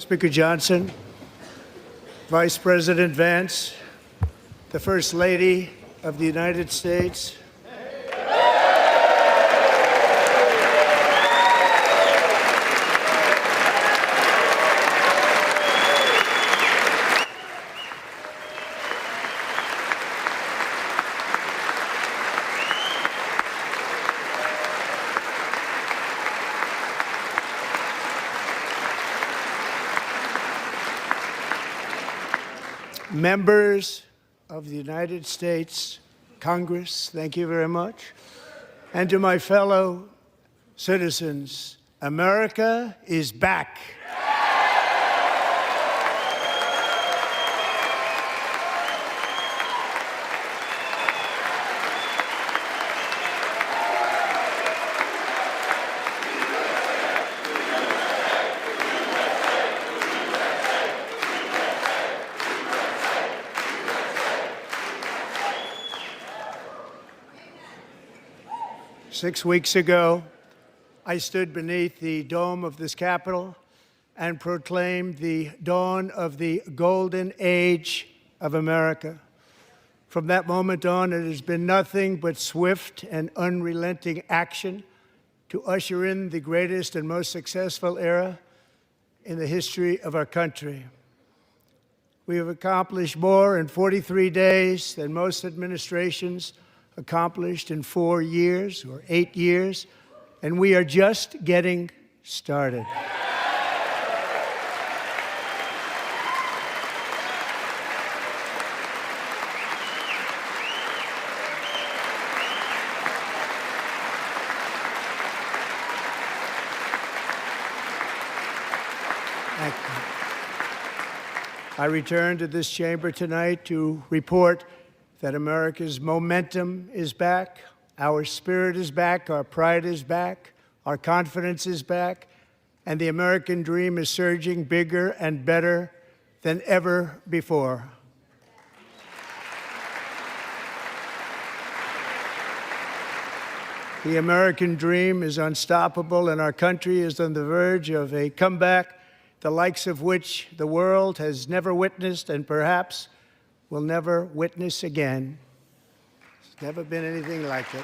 Speaker Johnson, Vice President Vance, the First Lady of the United States, members of the United States Congress, thank you very much. And to my fellow citizens, America is back. Six weeks ago, I stood beneath the dome of this Capitol and proclaimed the dawn of the golden age of America. From that moment on, it has been nothing but swift and unrelenting action to usher in the greatest and most successful era in the history of our country. We have accomplished more in 43 days than most administrations accomplished in 4 years or 8 years, and we are just getting started. Thank you. I return to this chamber tonight to report that America's momentum is back, our spirit is back, our pride is back, our confidence is back, and the American dream is surging bigger and better than ever before. The American dream is unstoppable, and our country is on the verge of a comeback, the likes of which the world has never witnessed and perhaps will never witness again. There's never been anything like it.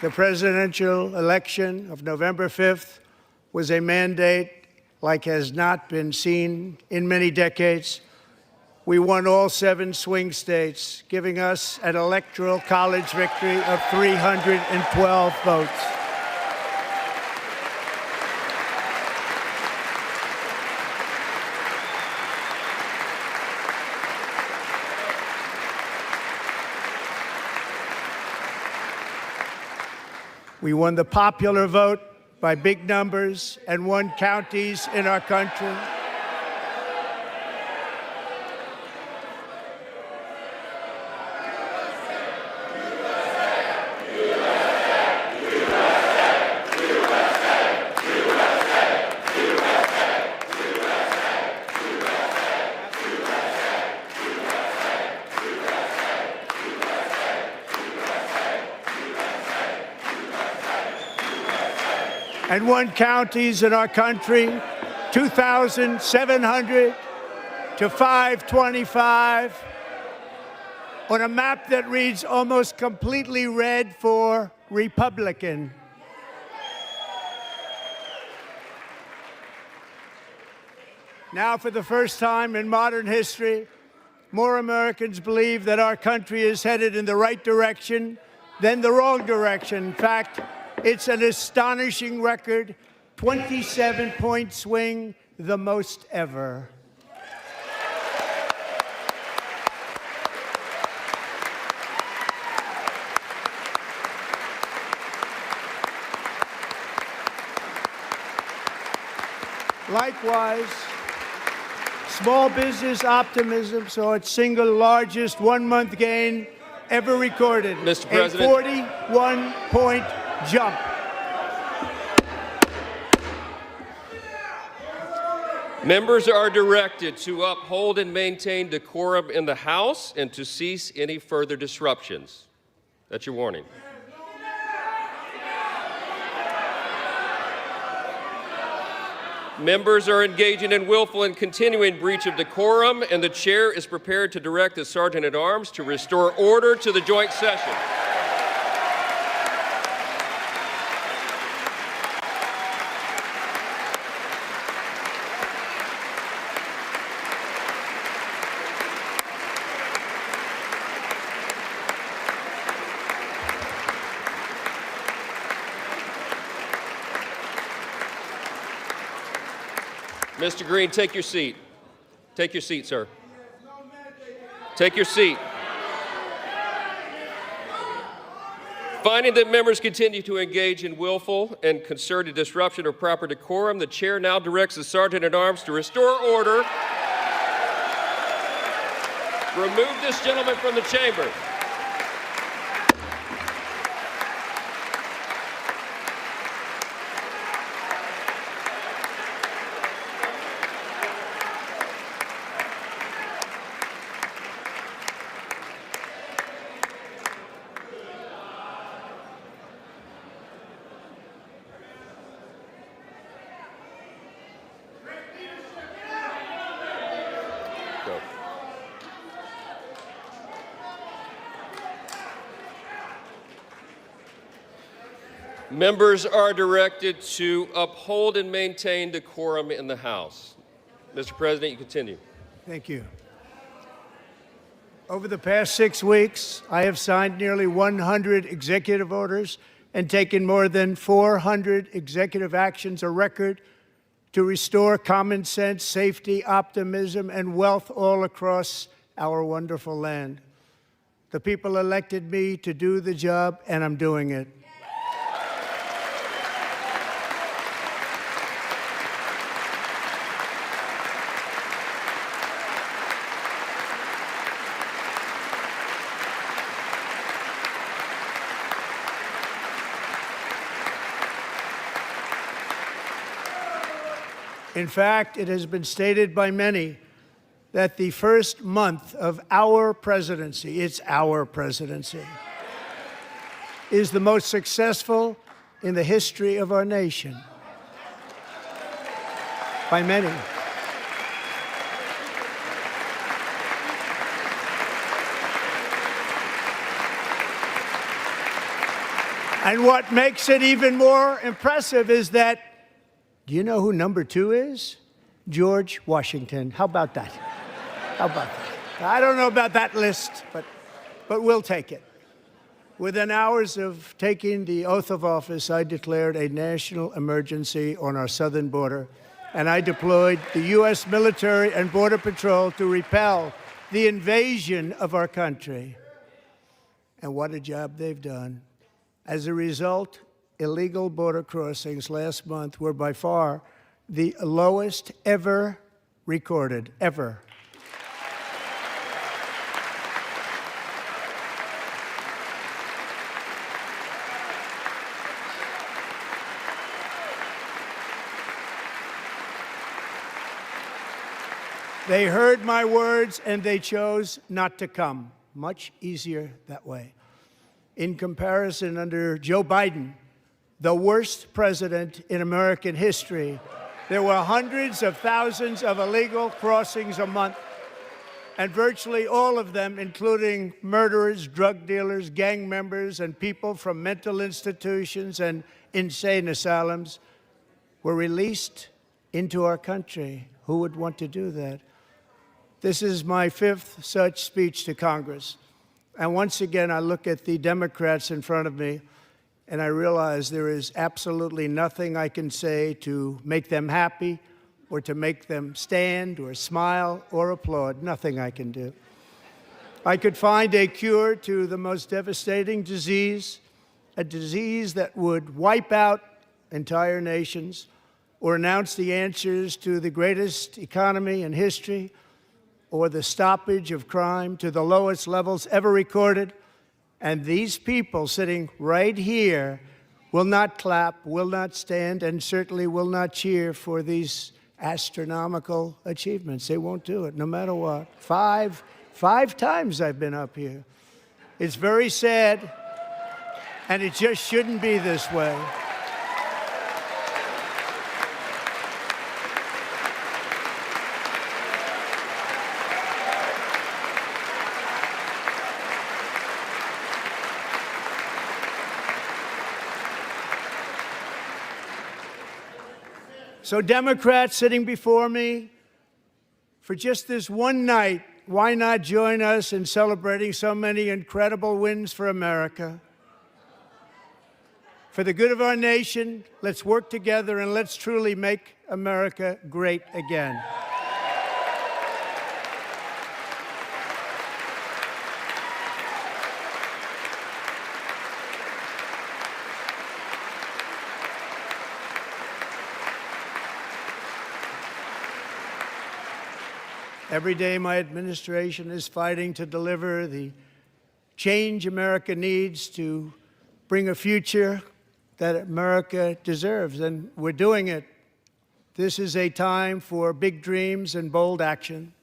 The presidential election of November 5th was a mandate like has not been seen in many decades. We won all 7 swing states, giving us an electoral college victory of 312 votes. We won the popular vote by big numbers and won counties in our country. And won counties in our country, 2,700 to 525, on a map that reads almost completely red for Republican. Now, for the first time in modern history, more Americans believe that our country is headed in the right direction than the wrong direction. In fact, it's an astonishing record, 27-point swing, the most ever. Likewise, small business optimism saw its single largest one-month gain ever recorded. Mr. President. A 41-point jump. Members are directed to uphold and maintain decorum in the House and to cease any further disruptions. That's your warning. Members are engaging in willful and continuing breach of decorum, and the chair is prepared to direct the Sergeant-at-Arms to restore order to the joint session. Mr. Green, take your seat. Take your seat, sir. Take your seat. Finding that members continue to engage in willful and concerted disruption of proper decorum, the chair now directs the Sergeant-at-Arms to restore order. Remove this gentleman from the chamber. Go. Members are directed to uphold and maintain decorum in the House. Mr. President, you continue. Thank you. Over the past 6 weeks, I have signed nearly 100 executive orders and taken more than 400 executive actions, a record to restore common sense, safety, optimism, and wealth all across our wonderful land. The people elected me to do the job, and I'm doing it. In fact, it has been stated by many that the first month of our presidency, it's our presidency, is the most successful in the history of our nation. By many. And what makes it even more impressive is that, do you know who number 2 is? George Washington. How about that? How about that? I don't know about that list, but we'll take it. Within hours of taking the oath of office, I declared a national emergency on our southern border, and I deployed the U.S. military and Border Patrol to repel the invasion of our country. And what a job they've done. As a result, illegal border crossings last month were by far the lowest ever recorded, ever. They heard my words and they chose not to come. Much easier that way. In comparison, under Joe Biden, the worst president in American history, there were hundreds of thousands of illegal crossings a month, and virtually all of them, including murderers, drug dealers, gang members, and people from mental institutions and insane asylums, were released into our country. Who would want to do that? This is my 5th such speech to Congress. And once again, I look at the Democrats in front of me, and I realize there is absolutely nothing I can say to make them happy or to make them stand or smile or applaud. Nothing I can do. I could find a cure to the most devastating disease, a disease that would wipe out entire nations, or announce the answers to the greatest economy in history, or the stoppage of crime to the lowest levels ever recorded. And these people sitting right here will not clap, will not stand, and certainly will not cheer for these astronomical achievements. They won't do it, no matter what. Five times I've been up here. It's very sad, and it just shouldn't be this way. So Democrats sitting before me, for just this one night, why not join us in celebrating so many incredible wins for America? For the good of our nation, let's work together and let's truly make America great again. Every day, my administration is fighting to deliver the change America needs to bring a future that America deserves, and we're doing it. This is a time for big dreams and bold action.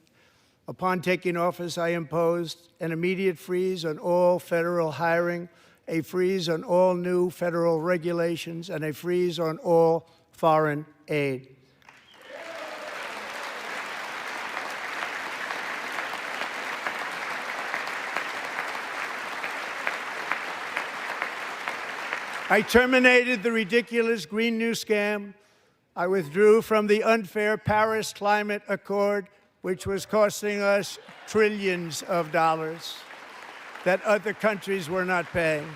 Upon taking office, I imposed an immediate freeze on all federal hiring, a freeze on all new federal regulations, and a freeze on all foreign aid. I terminated the ridiculous Green New Scam. I withdrew from the unfair Paris Climate Accord, which was costing us trillions of dollars that other countries were not paying.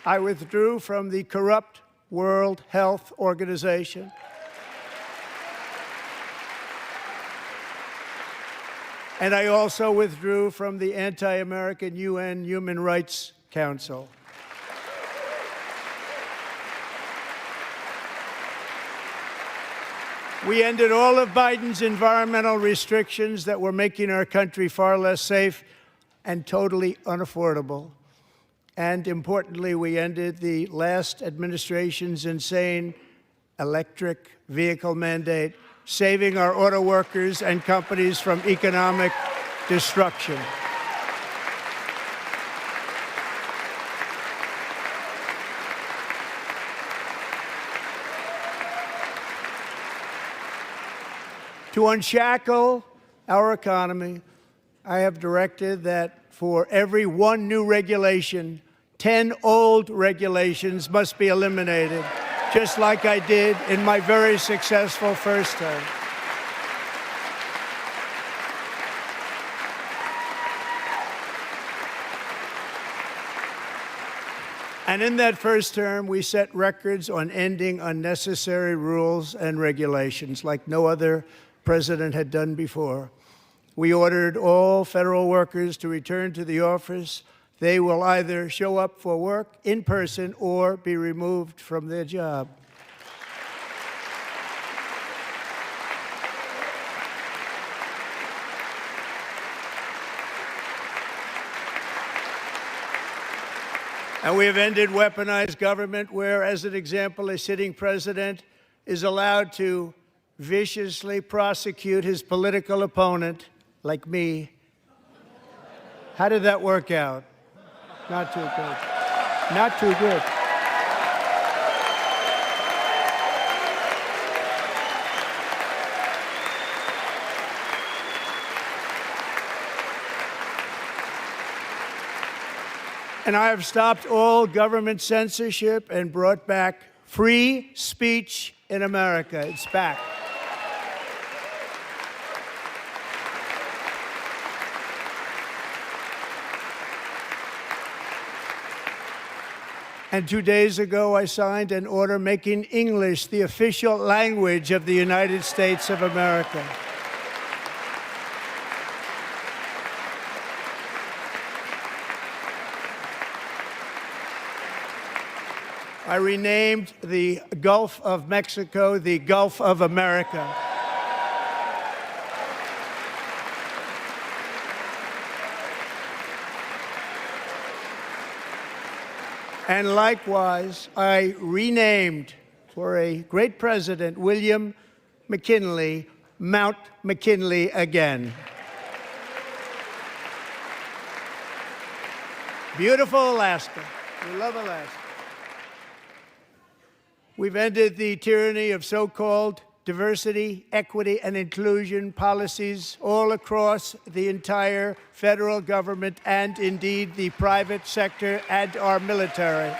I withdrew from the corrupt World Health Organization. And I also withdrew from the anti-American UN Human Rights Council. We ended all of Biden's environmental restrictions that were making our country far less safe and totally unaffordable. And importantly, we ended the last administration's insane electric vehicle mandate, saving our auto workers and companies from economic destruction. To unshackle our economy, I have directed that for every one new regulation, 10 old regulations must be eliminated, just like I did in my very successful first term. And in that first term, we set records on ending unnecessary rules and regulations like no other president had done before. We ordered all federal workers to return to the office. They will either show up for work in person or be removed from their job. And we have ended weaponized government where, as an example, a sitting president is allowed to viciously prosecute his political opponent, like me. How did that work out? Not too good. Not too good. And I have stopped all government censorship and brought back free speech in America. It's back. And 2 days ago, I signed an order making English the official language of the United States of America. I renamed the Gulf of Mexico the Gulf of America. And likewise, I renamed, for a great president, William McKinley, Mount McKinley again. Beautiful Alaska. We love Alaska. We've ended the tyranny of so-called diversity, equity, and inclusion policies all across the entire federal government and indeed the private sector and our military.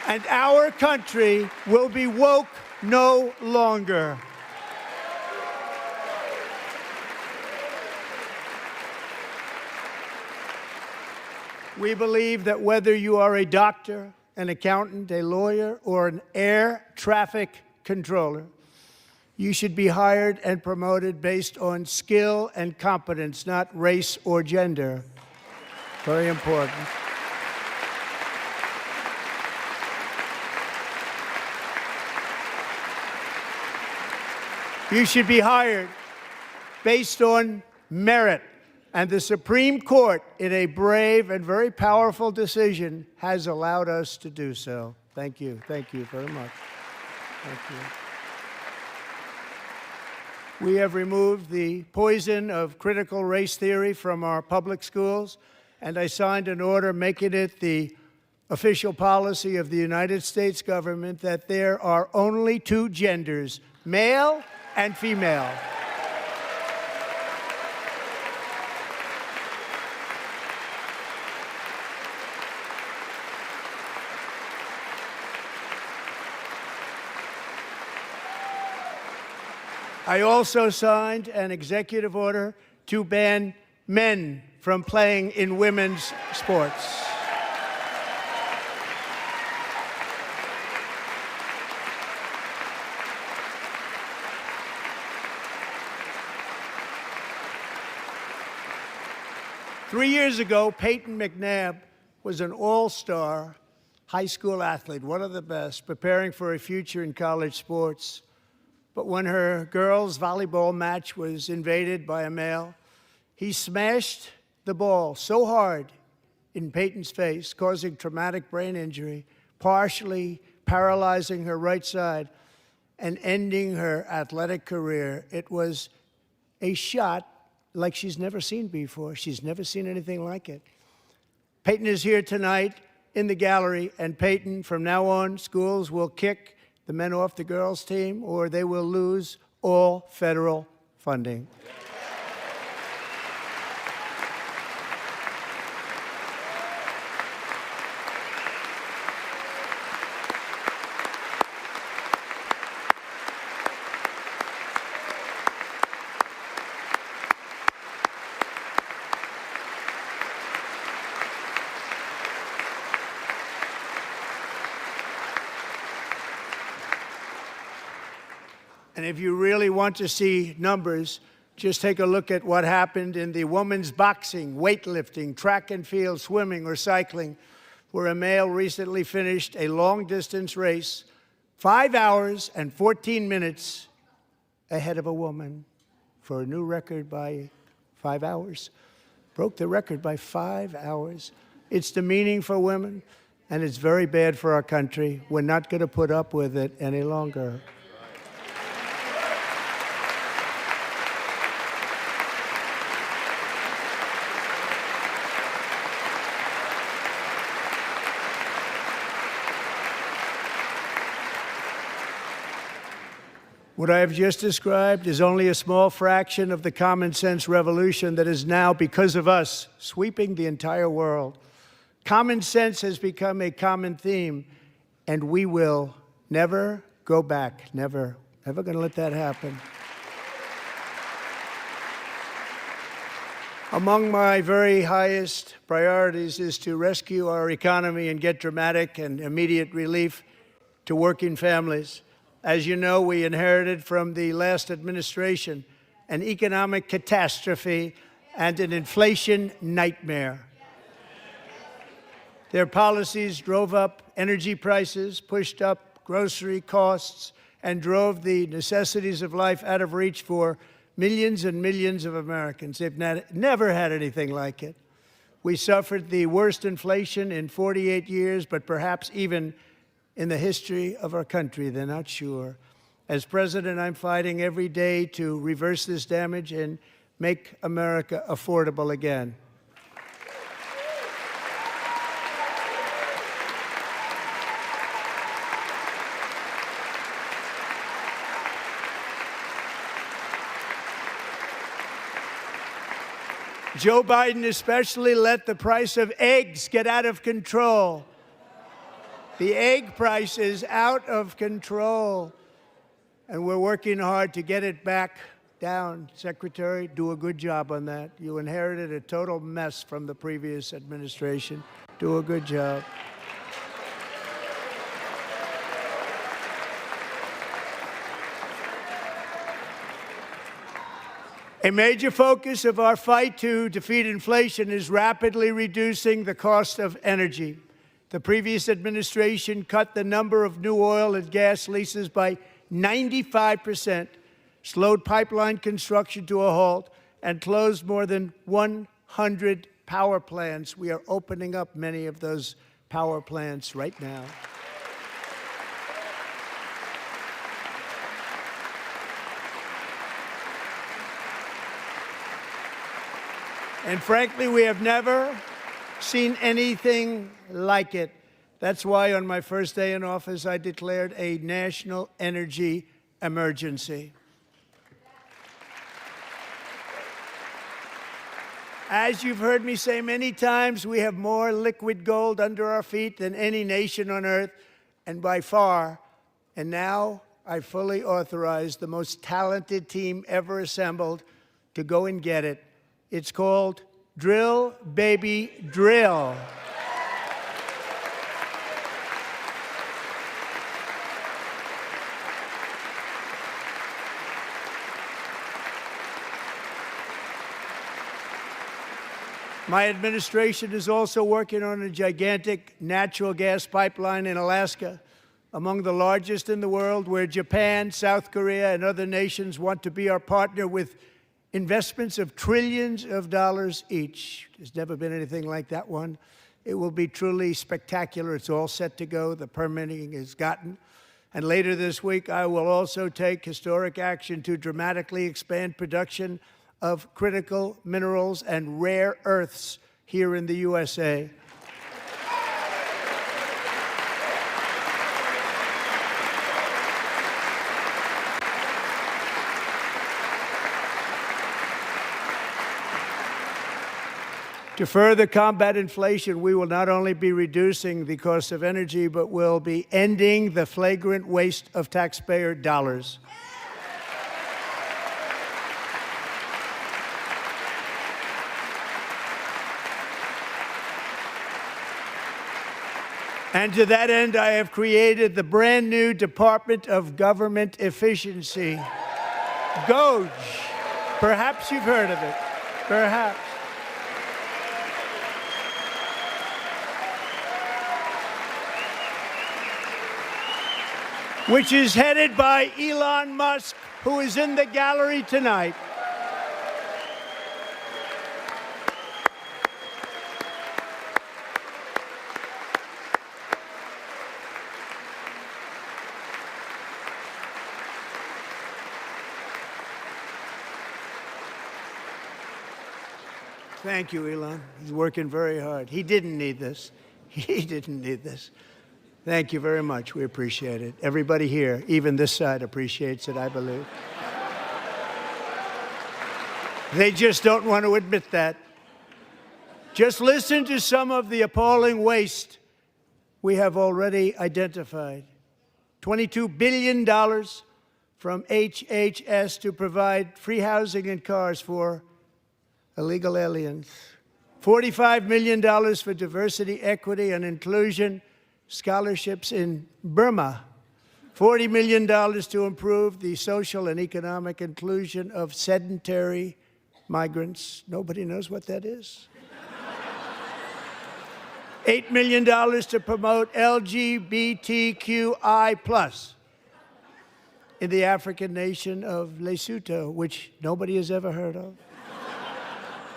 And our country will be woke no longer. We believe that whether you are a doctor, an accountant, a lawyer, or an air traffic controller, you should be hired and promoted based on skill and competence, not race or gender. Very important. You should be hired based on merit. And the Supreme Court, in a brave and very powerful decision, has allowed us to do so. Thank you. Thank you very much. Thank you. We have removed the poison of critical race theory from our public schools, and I signed an order making it the official policy of the United States government that there are only two genders, male and female. I also signed an executive order to ban men from playing in women's sports. Three years ago, Peyton McNabb was an all-star high school athlete, one of the best, preparing for a future in college sports. But when her girls' volleyball match was invaded by a male, he smashed the ball so hard in Peyton's face, causing traumatic brain injury, partially paralyzing her right side, and ending her athletic career. It was a shot like she's never seen before. She's never seen anything like it. Peyton is here tonight in the gallery, and Peyton, from now on, schools will kick the men off the girls' team, or they will lose all federal funding. And if you really want to see numbers, just take a look at what happened in the women's boxing, weightlifting, track and field, swimming, or cycling, where a male recently finished a long-distance race 5 hours and 14 minutes ahead of a woman for a new record by 5 hours. Broke the record by 5 hours. It's demeaning for women, and it's very bad for our country. We're not going to put up with it any longer. What I have just described is only a small fraction of the common sense revolution that is now, because of us, sweeping the entire world. Common sense has become a common theme, and we will never go back. Never. Never going to let that happen. Among my very highest priorities is to rescue our economy and get dramatic and immediate relief to working families. As you know, we inherited from the last administration an economic catastrophe and an inflation nightmare. Their policies drove up energy prices, pushed up grocery costs, and drove the necessities of life out of reach for millions and millions of Americans. They've never had anything like it. We suffered the worst inflation in 48 years, but perhaps even in the history of our country. They're not sure. As president, I'm fighting every day to reverse this damage and make America affordable again. Joe Biden especially let the price of eggs get out of control. The egg price is out of control, and we're working hard to get it back down. Secretary, do a good job on that. You inherited a total mess from the previous administration. Do a good job. A major focus of our fight to defeat inflation is rapidly reducing the cost of energy. The previous administration cut the number of new oil and gas leases by 95%, slowed pipeline construction to a halt, and closed more than 100 power plants. We are opening up many of those power plants right now. And frankly, we have never seen anything like it. That's why on my first day in office, I declared a national energy emergency. As you've heard me say many times, we have more liquid gold under our feet than any nation on earth, and by far. And now I fully authorize the most talented team ever assembled to go and get it. It's called Drill, Baby, Drill. My administration is also working on a gigantic natural gas pipeline in Alaska, among the largest in the world, where Japan, South Korea, and other nations want to be our partner with investments of trillions of dollars each. There's never been anything like that one. It will be truly spectacular. It's all set to go. The permitting is gotten. And later this week, I will also take historic action to dramatically expand production of critical minerals and rare earths here in the USA. To further combat inflation, we will not only be reducing the cost of energy, but will be ending the flagrant waste of taxpayer dollars. And to that end, I have created the brand new Department of Government Efficiency, GOGE. Perhaps you've heard of it. Perhaps. Which is headed by Elon Musk, who is in the gallery tonight. Thank you, Elon. He's working very hard. He didn't need this. He didn't need this. Thank you very much. We appreciate it. Everybody here, even this side, appreciates it, I believe. They just don't want to admit that. Just listen to some of the appalling waste we have already identified. $22 billion from HHS to provide free housing and cars for illegal aliens. $45 million for diversity, equity, and inclusion scholarships in Burma. $40 million to improve the social and economic inclusion of sedentary migrants. Nobody knows what that is. $8 million to promote LGBTQI+ in the African nation of Lesotho, which nobody has ever heard of.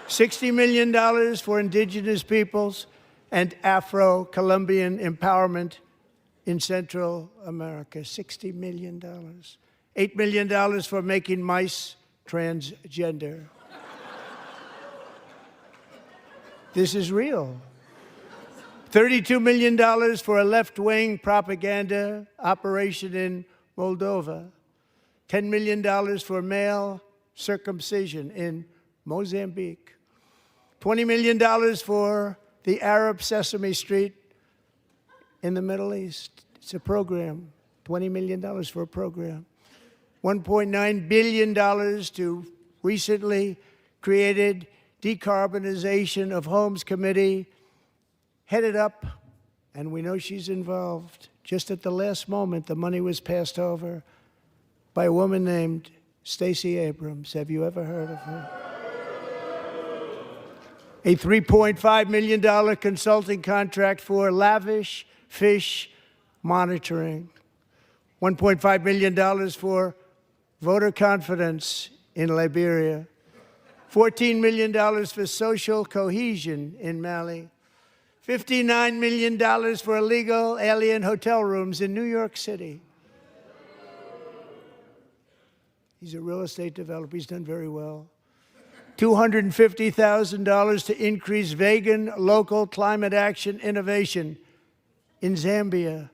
$60 million for indigenous peoples and Afro-Colombian empowerment in Central America. $60 million. $8 million for making mice transgender. This is real. $32 million for a left-wing propaganda operation in Moldova. $10 million for male circumcision in Mozambique. $20 million for the Arab Sesame Street in the Middle East. It's a program, $20 million for a program. $1.9 billion to recently created Decarbonization of Homes Committee, headed up, and we know she's involved. Just at the last moment, the money was passed over by a woman named Stacey Abrams. Have you ever heard of her? A $3.5 million consulting contract for lavish fish monitoring. $1.5 million for voter confidence in Liberia. $14 million for social cohesion in Mali. $59 million for illegal alien hotel rooms in New York City. He's a real estate developer. He's done very well. $250,000 to increase vegan local climate action innovation in Zambia.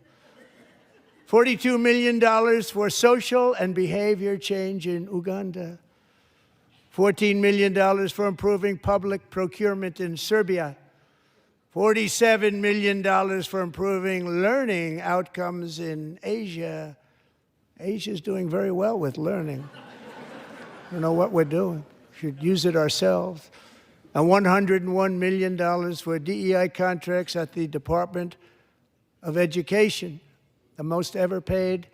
$42 million for social and behavior change in Uganda. $14 million for improving public procurement in Serbia. $47 million for improving learning outcomes in Asia. Asia's doing very well with learning. I don't know what we're doing. We should use it ourselves. And $101 million for DEI contracts at the Department of Education, the most ever paid,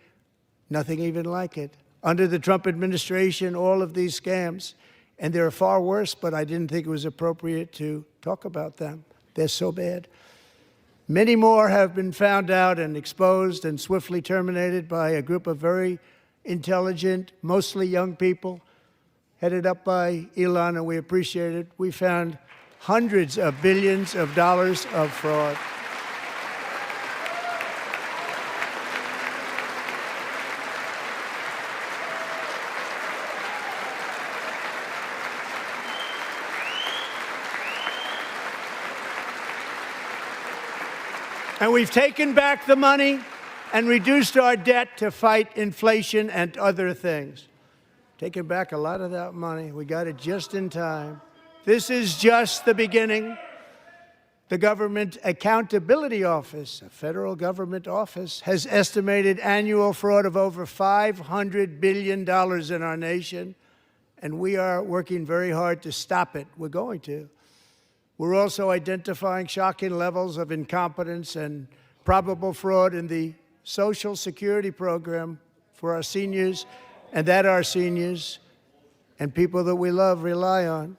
nothing even like it. Under the Trump administration, all of these scams, and they're far worse, but I didn't think it was appropriate to talk about them. They're so bad. Many more have been found out and exposed and swiftly terminated by a group of very intelligent, mostly young people, headed up by Elon, and we appreciate it. We found hundreds of billions of dollars of fraud. And we've taken back the money and reduced our debt to fight inflation and other things. Taken back a lot of that money. We got it just in time. This is just the beginning. The Government Accountability Office, a federal government office, has estimated annual fraud of over $500 billion in our nation, and we are working very hard to stop it. We're going to. We're also identifying shocking levels of incompetence and probable fraud in the Social Security program for our seniors, and that our seniors and people that we love rely on.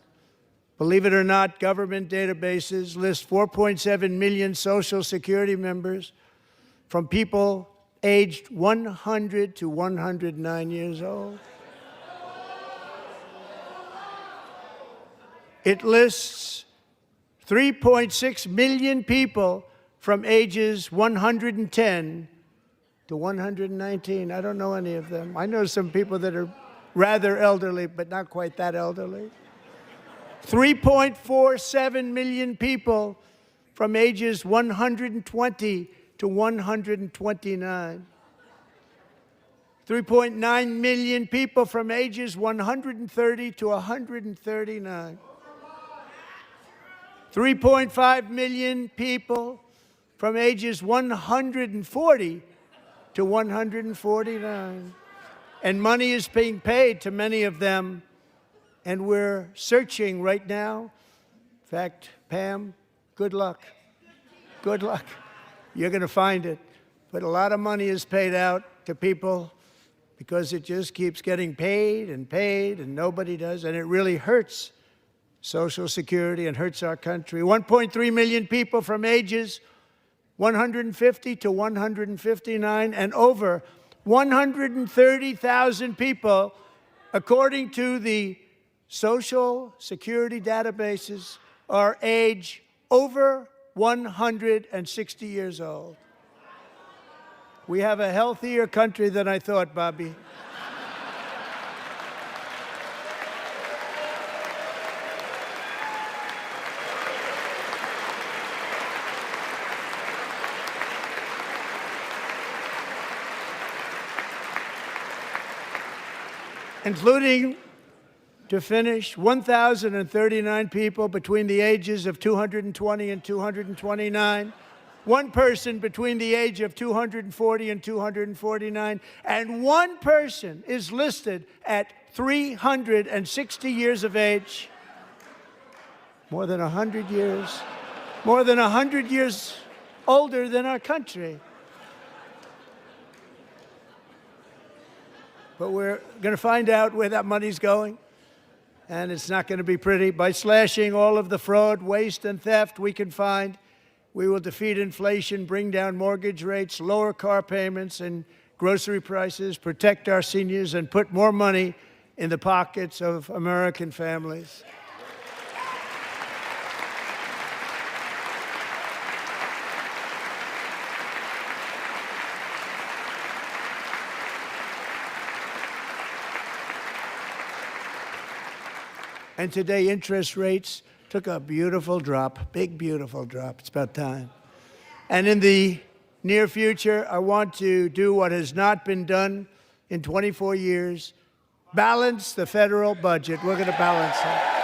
Believe it or not, government databases list 4.7 million Social Security members from people aged 100 to 109 years old. It lists 3.6 million people from ages 110 to 119. I don't know any of them. I know some people that are rather elderly, but not quite that elderly. 3.47 million people from ages 120 to 129. 3.9 million people from ages 130 to 139. 3.5 million people from ages 140 to 149. And money is being paid to many of them, and we're searching right now. In fact, Pam, good luck. Good luck. You're going to find it. But a lot of money is paid out to people because it just keeps getting paid, and nobody does, and it really hurts Social Security and hurts our country. 1.3 million people from ages 150 to 159, and over 130,000 people, according to the Social Security databases, are age over 160 years old. We have a healthier country than I thought, Bobby. Including, to finish, 1,039 people between the ages of 220 and 229 One person between the age of 240 and 249, and one person is listed at 360 years of age. More than 100 years. More than 100 years older than our country. But we're going to find out where that money's going, and it's not going to be pretty. By slashing all of the fraud, waste, and theft we can find, we will defeat inflation, bring down mortgage rates, lower car payments and grocery prices, protect our seniors, and put more money in the pockets of American families. And today, interest rates took a beautiful drop, big, beautiful drop. It's about time. And in the near future, I want to do what has not been done in 24 years, balance the federal budget. We're going to balance it.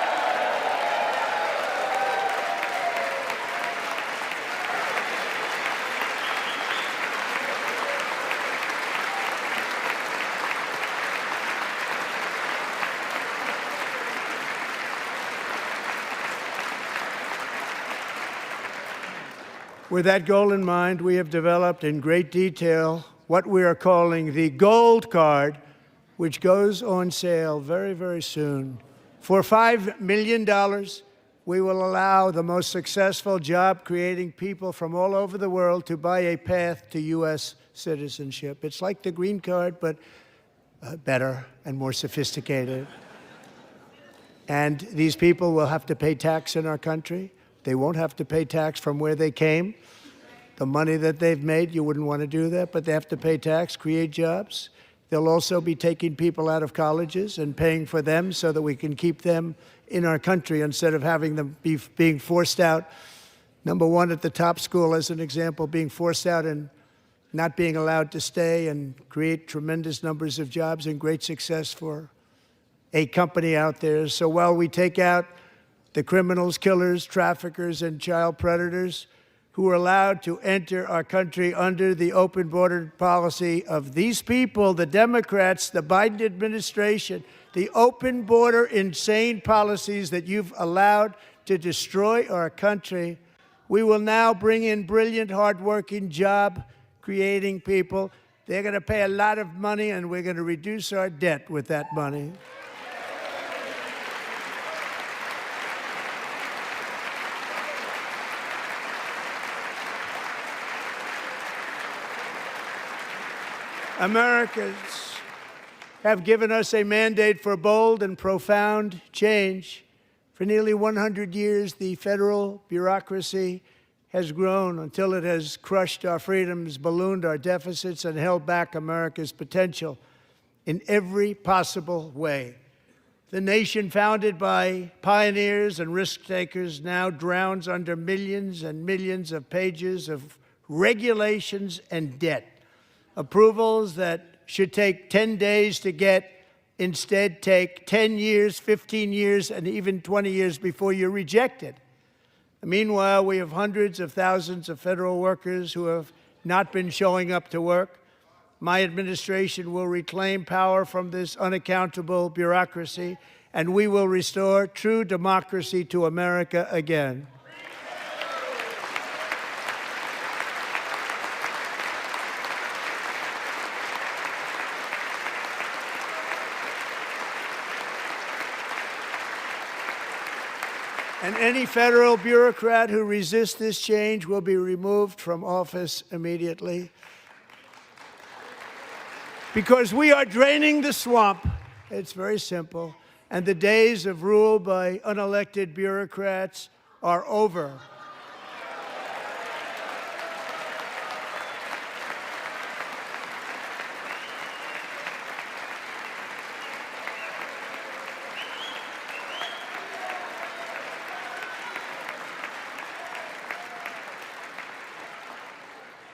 With that goal in mind, we have developed in great detail what we are calling the Gold Card, which goes on sale very, very soon. For $5 million, we will allow the most successful job-creating people from all over the world to buy a path to U.S. citizenship. It's like the green card, but better and more sophisticated. And these people will have to pay tax in our country. They won't have to pay tax from where they came. The money that they've made, you wouldn't want to do that, but they have to pay tax, create jobs. They'll also be taking people out of colleges and paying for them so that we can keep them in our country instead of having them being forced out. Number one, at the top school, as an example, being forced out and not being allowed to stay and create tremendous numbers of jobs and great success for a company out there. So while we take out the criminals, killers, traffickers, and child predators who are allowed to enter our country under the open border policy of these people, the Democrats, the Biden administration, the open border insane policies that you've allowed to destroy our country, we will now bring in brilliant, hardworking, job-creating people. They're going to pay a lot of money, and we're going to reduce our debt with that money. Americans have given us a mandate for bold and profound change. For nearly 100 years, the federal bureaucracy has grown until it has crushed our freedoms, ballooned our deficits, and held back America's potential in every possible way. The nation founded by pioneers and risk-takers now drowns under millions and millions of pages of regulations and debt. Approvals that should take 10 days to get instead take 10 years, 15 years, and even 20 years before you're rejected. Meanwhile, we have hundreds of thousands of federal workers who have not been showing up to work. My administration will reclaim power from this unaccountable bureaucracy, and we will restore true democracy to America again. And any federal bureaucrat who resists this change will be removed from office immediately. Because we are draining the swamp. It's very simple. And the days of rule by unelected bureaucrats are over.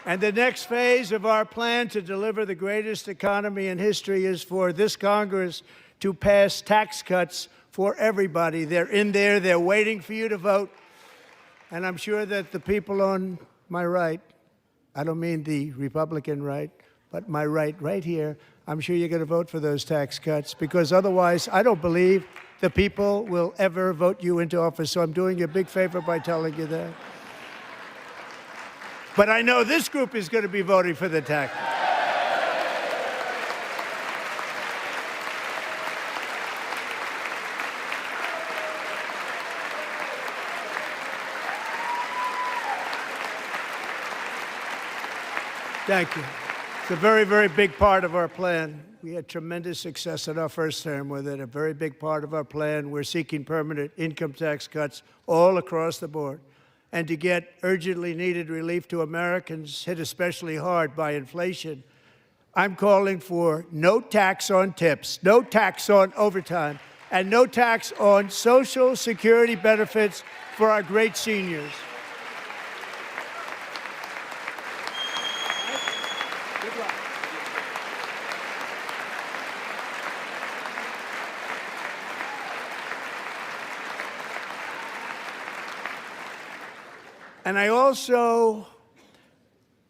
And the next phase of our plan to deliver the greatest economy in history is for this Congress to pass tax cuts for everybody. They're in there. They're waiting for you to vote. And I'm sure that the people on my right, I don't mean the Republican right, but my right here, I'm sure you're going to vote for those tax cuts, because otherwise I don't believe the people will ever vote you into office. So I'm doing you a big favor by telling you that. But I know this group is going to be voting for the tax cuts. Thank you. It's a very, very big part of our plan. We had tremendous success in our first term with it, a very big part of our plan. We're seeking permanent income tax cuts all across the board. And to get urgently needed relief to Americans hit especially hard by inflation, I'm calling for no tax on tips, no tax on overtime, and no tax on Social Security benefits for our great seniors. And I also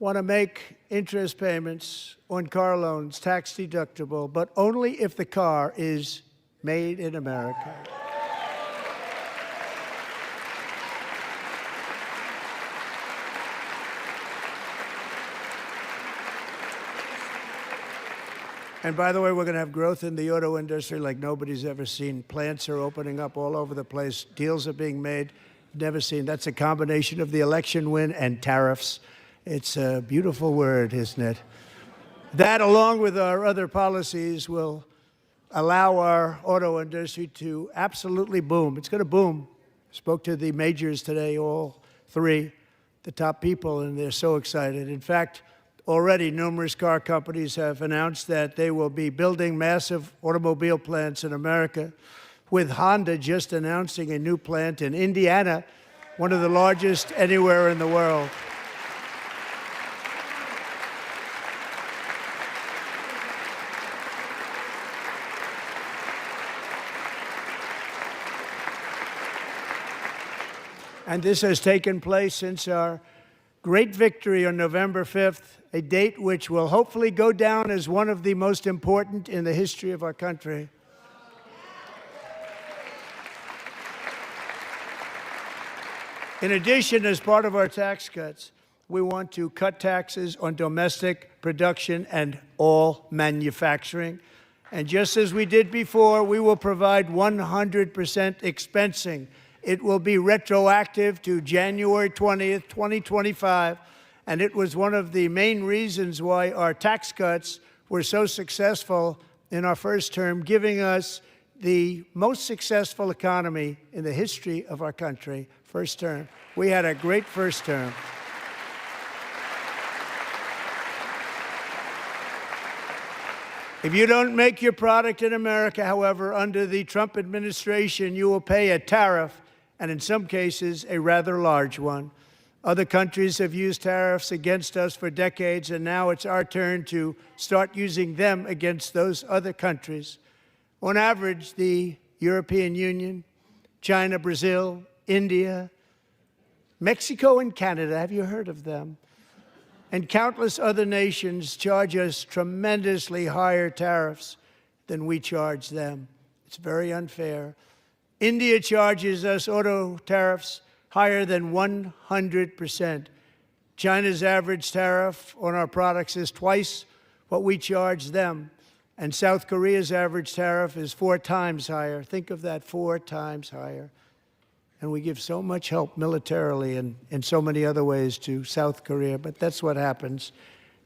want to make interest payments on car loans tax deductible, but only if the car is made in America. And by the way, we're going to have growth in the auto industry like nobody's ever seen. Plants are opening up all over the place. Deals are being made. Never seen. That's a combination of the election win and tariffs. It's a beautiful word, isn't it? That, along with our other policies, will allow our auto industry to absolutely boom. It's going to boom. Spoke to the majors today, all three, the top people, and they're so excited. In fact, already numerous car companies have announced that they will be building massive automobile plants in America, with Honda just announcing a new plant in Indiana, one of the largest anywhere in the world. And this has taken place since our great victory on November 5th, a date which will hopefully go down as one of the most important in the history of our country. In addition, as part of our tax cuts, we want to cut taxes on domestic production and all manufacturing. And just as we did before, we will provide 100% expensing. It will be retroactive to January 20th, 2025. And it was one of the main reasons why our tax cuts were so successful in our first term, giving us the most successful economy in the history of our country. First term. We had a great first term. If you don't make your product in America, however, under the Trump administration, you will pay a tariff, and in some cases, a rather large one. Other countries have used tariffs against us for decades, and now it's our turn to start using them against those other countries. On average, the European Union, China, Brazil, India, Mexico, and Canada, have you heard of them? And countless other nations charge us tremendously higher tariffs than we charge them. It's very unfair. India charges us auto tariffs higher than 100%. China's average tariff on our products is twice what we charge them. And South Korea's average tariff is 4 times higher. Think of that, 4 times higher. And we give so much help militarily and in so many other ways to South Korea, but that's what happens.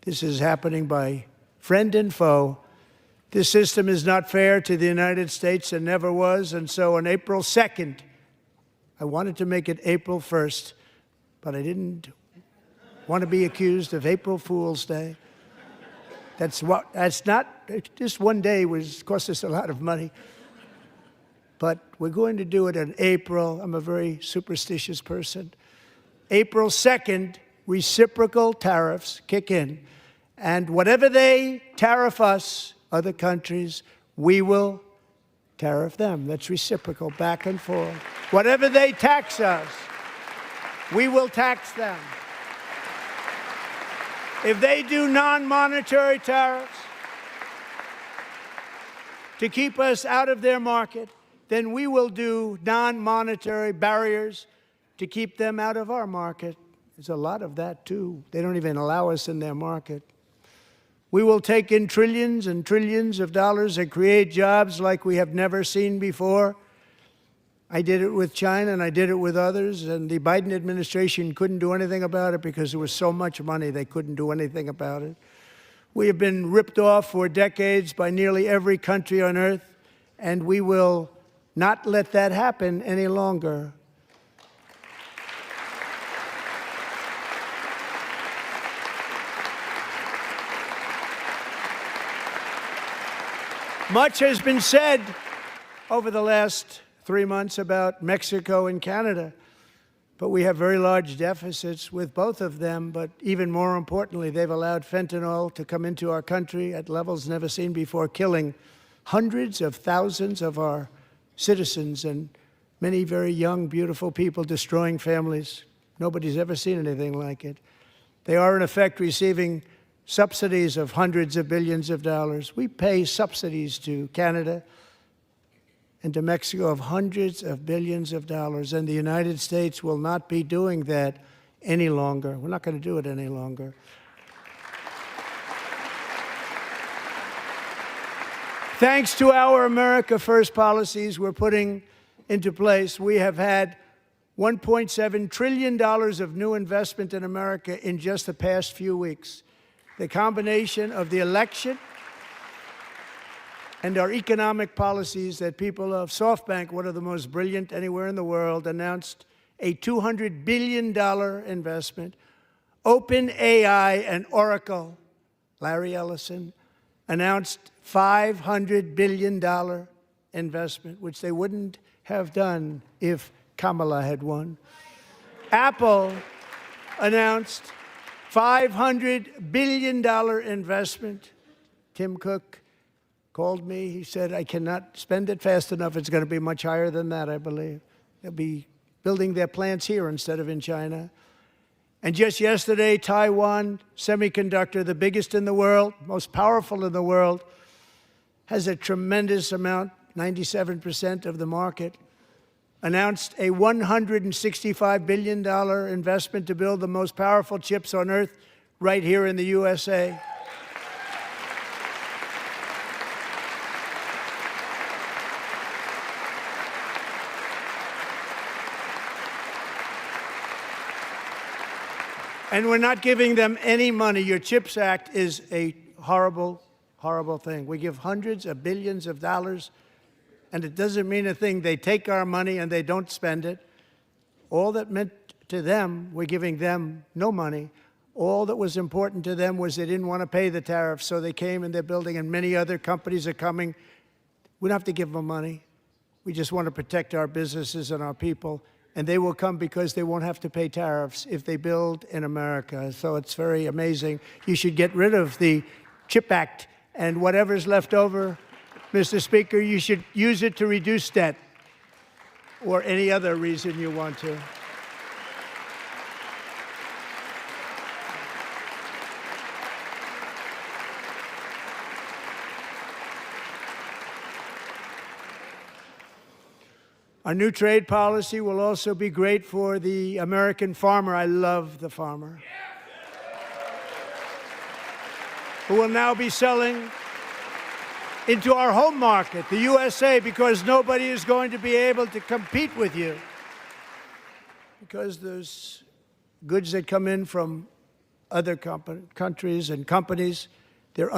This is happening by friend and foe. This system is not fair to the United States and never was, and so on April 2nd, I wanted to make it April 1st, but I didn't want to be accused of April Fool's Day. That's not, just one day cost us a lot of money. But we're going to do it in April. I'm a very superstitious person. April 2nd, reciprocal tariffs kick in. And whatever they tariff us, other countries, we will tariff them. That's reciprocal, back and forth. Whatever they tax us, we will tax them. If they do non-monetary tariffs to keep us out of their market, then we will do non-monetary barriers to keep them out of our market. There's a lot of that, too. They don't even allow us in their market. We will take in trillions and trillions of dollars and create jobs like we have never seen before. I did it with China, and I did it with others, and the Biden administration couldn't do anything about it because there was so much money they couldn't do anything about it. We have been ripped off for decades by nearly every country on earth, and we will not let that happen any longer. Much has been said over the last 3 months about Mexico and Canada, but we have very large deficits with both of them. But even more importantly, they've allowed fentanyl to come into our country at levels never seen before, killing hundreds of thousands of our citizens and many very young, beautiful people, destroying families. Nobody's ever seen anything like it. They are, in effect, receiving subsidies of hundreds of billions of dollars. We pay subsidies to Canada and to Mexico of hundreds of billions of dollars, and the United States will not be doing that any longer. We're not going to do it any longer. Thanks to our America First policies we're putting into place, we have had $1.7 trillion of new investment in America in just the past few weeks. The combination of the election and our economic policies that people of SoftBank, one of the most brilliant anywhere in the world, announced a $200 billion investment. OpenAI and Oracle, Larry Ellison, announced $500 billion investment, which they wouldn't have done if Kamala had won. Apple announced $500 billion investment. Tim Cook called me. He said, I cannot spend it fast enough. It's going to be much higher than that, I believe. They'll be building their plants here instead of in China. And just yesterday, Taiwan Semiconductor, the biggest in the world, most powerful in the world, has a tremendous amount, 97% of the market, announced a $165 billion investment to build the most powerful chips on earth right here in the USA. And we're not giving them any money. Your CHIPS Act is a horrible, horrible thing. We give hundreds of billions of dollars, and it doesn't mean a thing. They take our money and they don't spend it. All that meant to them, we're giving them no money. All that was important to them was they didn't want to pay the tariffs, so they came and they're building, and many other companies are coming. We don't have to give them money. We just want to protect our businesses and our people. And they will come because they won't have to pay tariffs if they build in America. So it's very amazing. You should get rid of the CHIP Act, and whatever's left over, Mr. Speaker, you should use it to reduce debt or any other reason you want to. Our new trade policy will also be great for the American farmer. I love the farmer, who will now be selling into our home market, the USA, because nobody is going to be able to compete with you. Because those goods that come in from other countries and companies, they're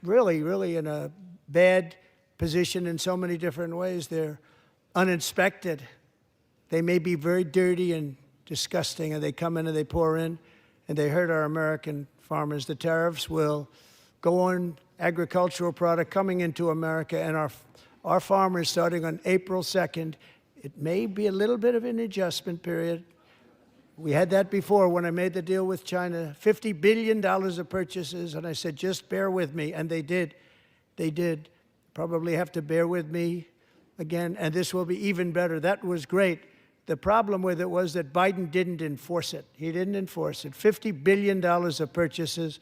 really in a bad position in so many different ways. They're uninspected. They may be very dirty and disgusting, and they come in and they pour in, and they hurt our American farmers. The tariffs will go on agricultural product coming into America, and our farmers, starting on April 2nd, it may be a little bit of an adjustment period. We had that before when I made the deal with China, $50 billion of purchases, and I said, just bear with me, and they did. They did. Probably have to bear with me again, and this will be even better. That was great. The problem with it was that Biden didn't enforce it. He didn't enforce it. $50 billion of purchases,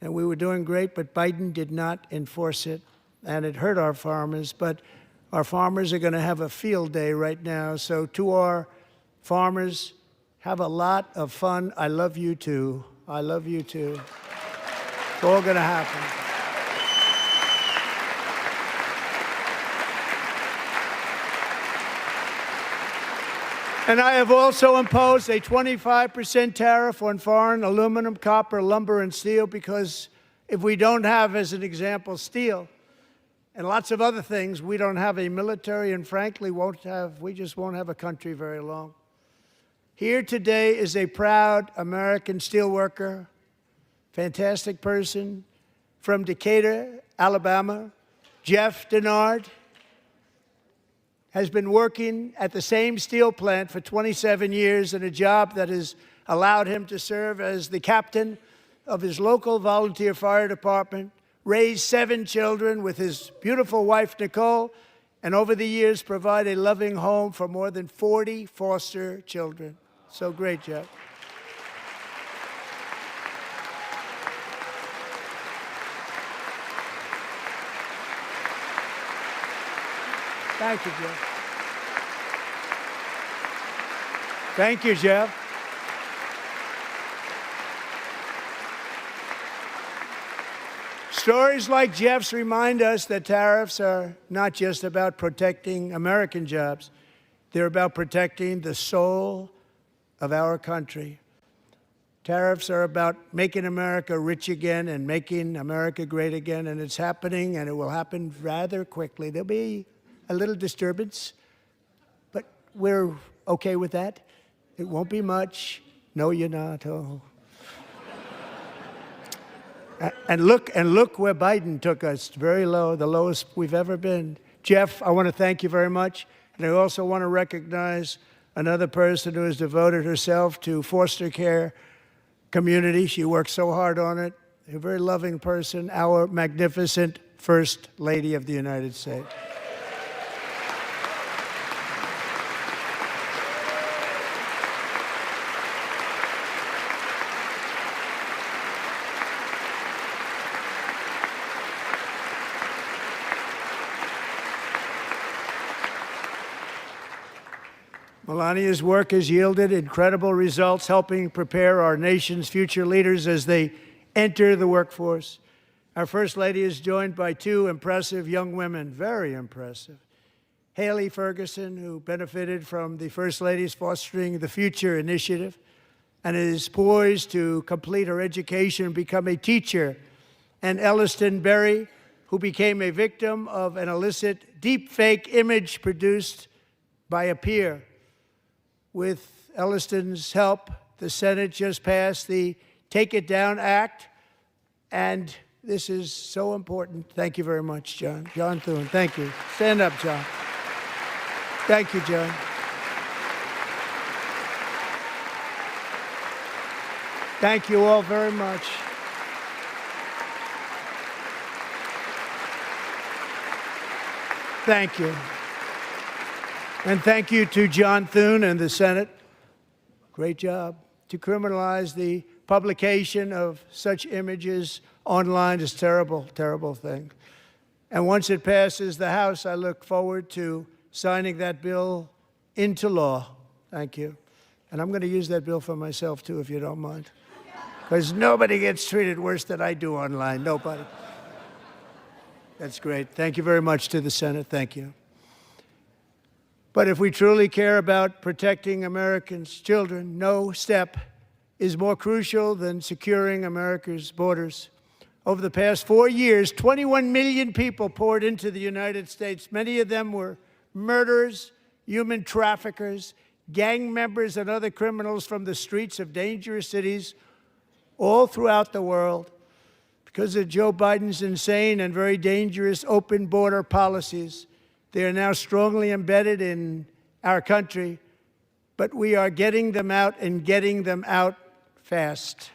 and we were doing great, but Biden did not enforce it, and it hurt our farmers. But our farmers are going to have a field day right now. So to our farmers, have a lot of fun. I love you too. I love you too. It's all going to happen. And I have also imposed a 25% tariff on foreign aluminum, copper, lumber, and steel, because if we don't have, as an example, steel and lots of other things, we don't have a military, and frankly, we just won't have a country very long. Here today is a proud American steelworker, fantastic person from Decatur, Alabama, Jeff Denard. Has been working at the same steel plant for 27 years in a job that has allowed him to serve as the captain of his local volunteer fire department, raise 7 children with his beautiful wife, Nicole, and over the years provide a loving home for more than 40 foster children. So great, Jeff. Thank you, Jeff. Thank you, Jeff. Stories like Jeff's remind us that tariffs are not just about protecting American jobs. They're about protecting the soul of our country. Tariffs are about making America rich again and making America great again, and it's happening, and it will happen rather quickly. There'll be a little disturbance, but we're okay with that. It won't be much. No, you're not. Oh. And look where Biden took us, very low, the lowest we've ever been. Jeff, I want to thank you very much. And I also want to recognize another person who has devoted herself to foster care community. She works so hard on it. A very loving person, our magnificent First Lady of the United States. Melania's work has yielded incredible results, helping prepare our nation's future leaders as they enter the workforce. Our First Lady is joined by 2 impressive young women, very impressive. Haley Ferguson, who benefited from the First Lady's Fostering the Future initiative and is poised to complete her education and become a teacher. And Elliston Berry, who became a victim of an illicit deepfake image produced by a peer. With Elliston's help, the Senate just passed the Take It Down Act, and this is so important. Thank you very much, John. John Thune, thank you. Stand up, John. Thank you, John. Thank you all very much. Thank you. And thank you to John Thune and the Senate. Great job. To criminalize the publication of such images online is a terrible, terrible thing. And once it passes the House, I look forward to signing that bill into law. Thank you. And I'm going to use that bill for myself, too, if you don't mind. Because nobody gets treated worse than I do online. Nobody. That's great. Thank you very much to the Senate. Thank you. But if we truly care about protecting Americans' children, no step is more crucial than securing America's borders. Over the past 4 years, 21 million people poured into the United States. Many of them were murderers, human traffickers, gang members, and other criminals from the streets of dangerous cities all throughout the world. Because of Joe Biden's insane and very dangerous open border policies, they are now strongly embedded in our country, but we are getting them out and getting them out fast.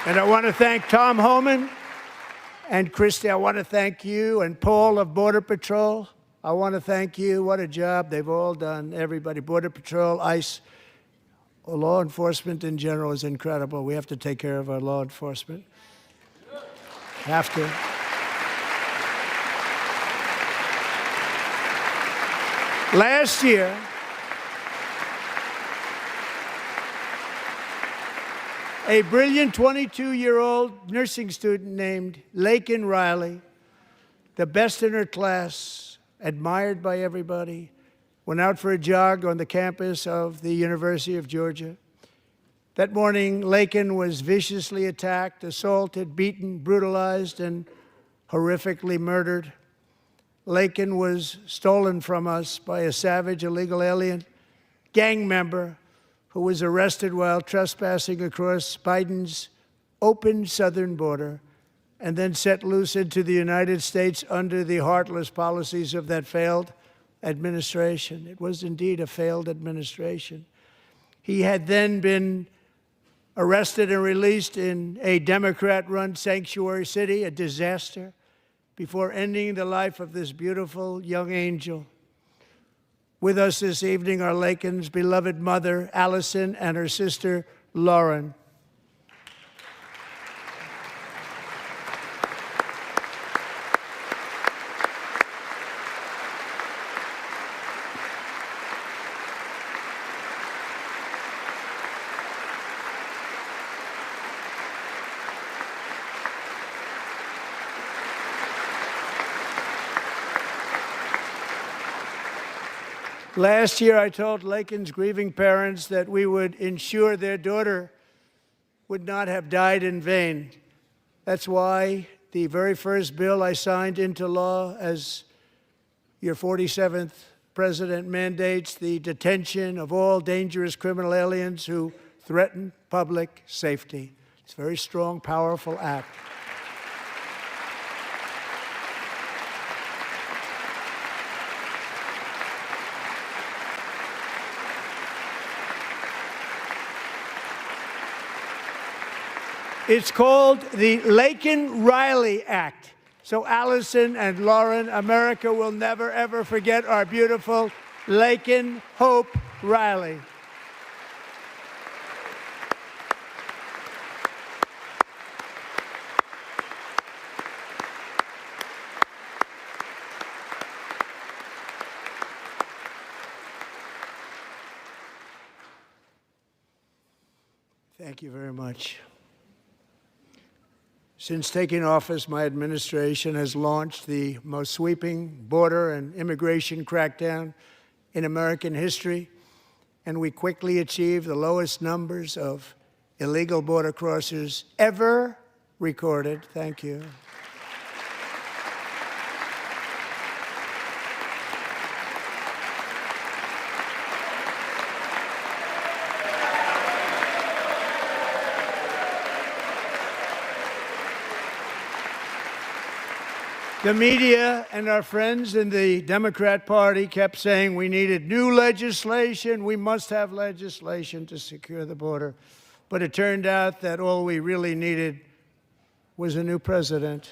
And I want to thank Tom Homan and Christy. I want to thank you and Paul of Border Patrol. I want to thank you. What a job they've all done, everybody. Border Patrol, ICE, law enforcement in general is incredible. We have to take care of our law enforcement. Have to. Last year, a brilliant 22-year-old nursing student named Laken Riley, the best in her class, admired by everybody, went out for a jog on the campus of the University of Georgia. That morning, Laken was viciously attacked, assaulted, beaten, brutalized, and horrifically murdered. Laken was stolen from us by a savage illegal alien gang member who was arrested while trespassing across Biden's open southern border and then set loose into the United States under the heartless policies of that failed administration. It was indeed a failed administration. He had then been arrested and released in a Democrat-run sanctuary city, a disaster, before ending the life of this beautiful young angel. With us this evening are Laken's beloved mother, Allison, and her sister, Lauren. Last year, I told Laken's grieving parents that we would ensure their daughter would not have died in vain. That's why the very first bill I signed into law as your 47th president mandates the detention of all dangerous criminal aliens who threaten public safety. It's a very strong, powerful act. It's called the Laken-Riley Act. So Allison and Lauren, America will never, ever forget our beautiful Laken Hope Riley. Thank you very much. Since taking office, my administration has launched the most sweeping border and immigration crackdown in American history, and we quickly achieved the lowest numbers of illegal border crossers ever recorded. Thank you. The media and our friends in the Democrat Party kept saying we needed new legislation, we must have legislation to secure the border. But it turned out that all we really needed was a new president.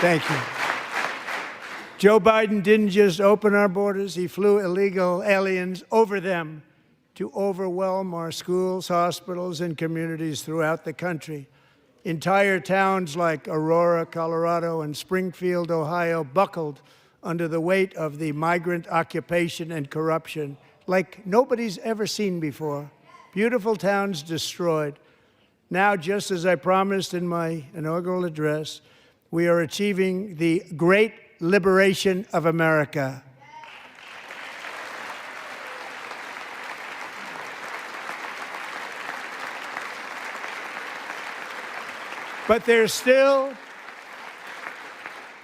Thank you. Joe Biden didn't just open our borders, he flew illegal aliens over them to overwhelm our schools, hospitals, and communities throughout the country. Entire towns like Aurora, Colorado, and Springfield, Ohio, buckled under the weight of the migrant occupation and corruption like nobody's ever seen before. Beautiful towns destroyed. Now, just as I promised in my inaugural address, we are achieving the great liberation of America. But there still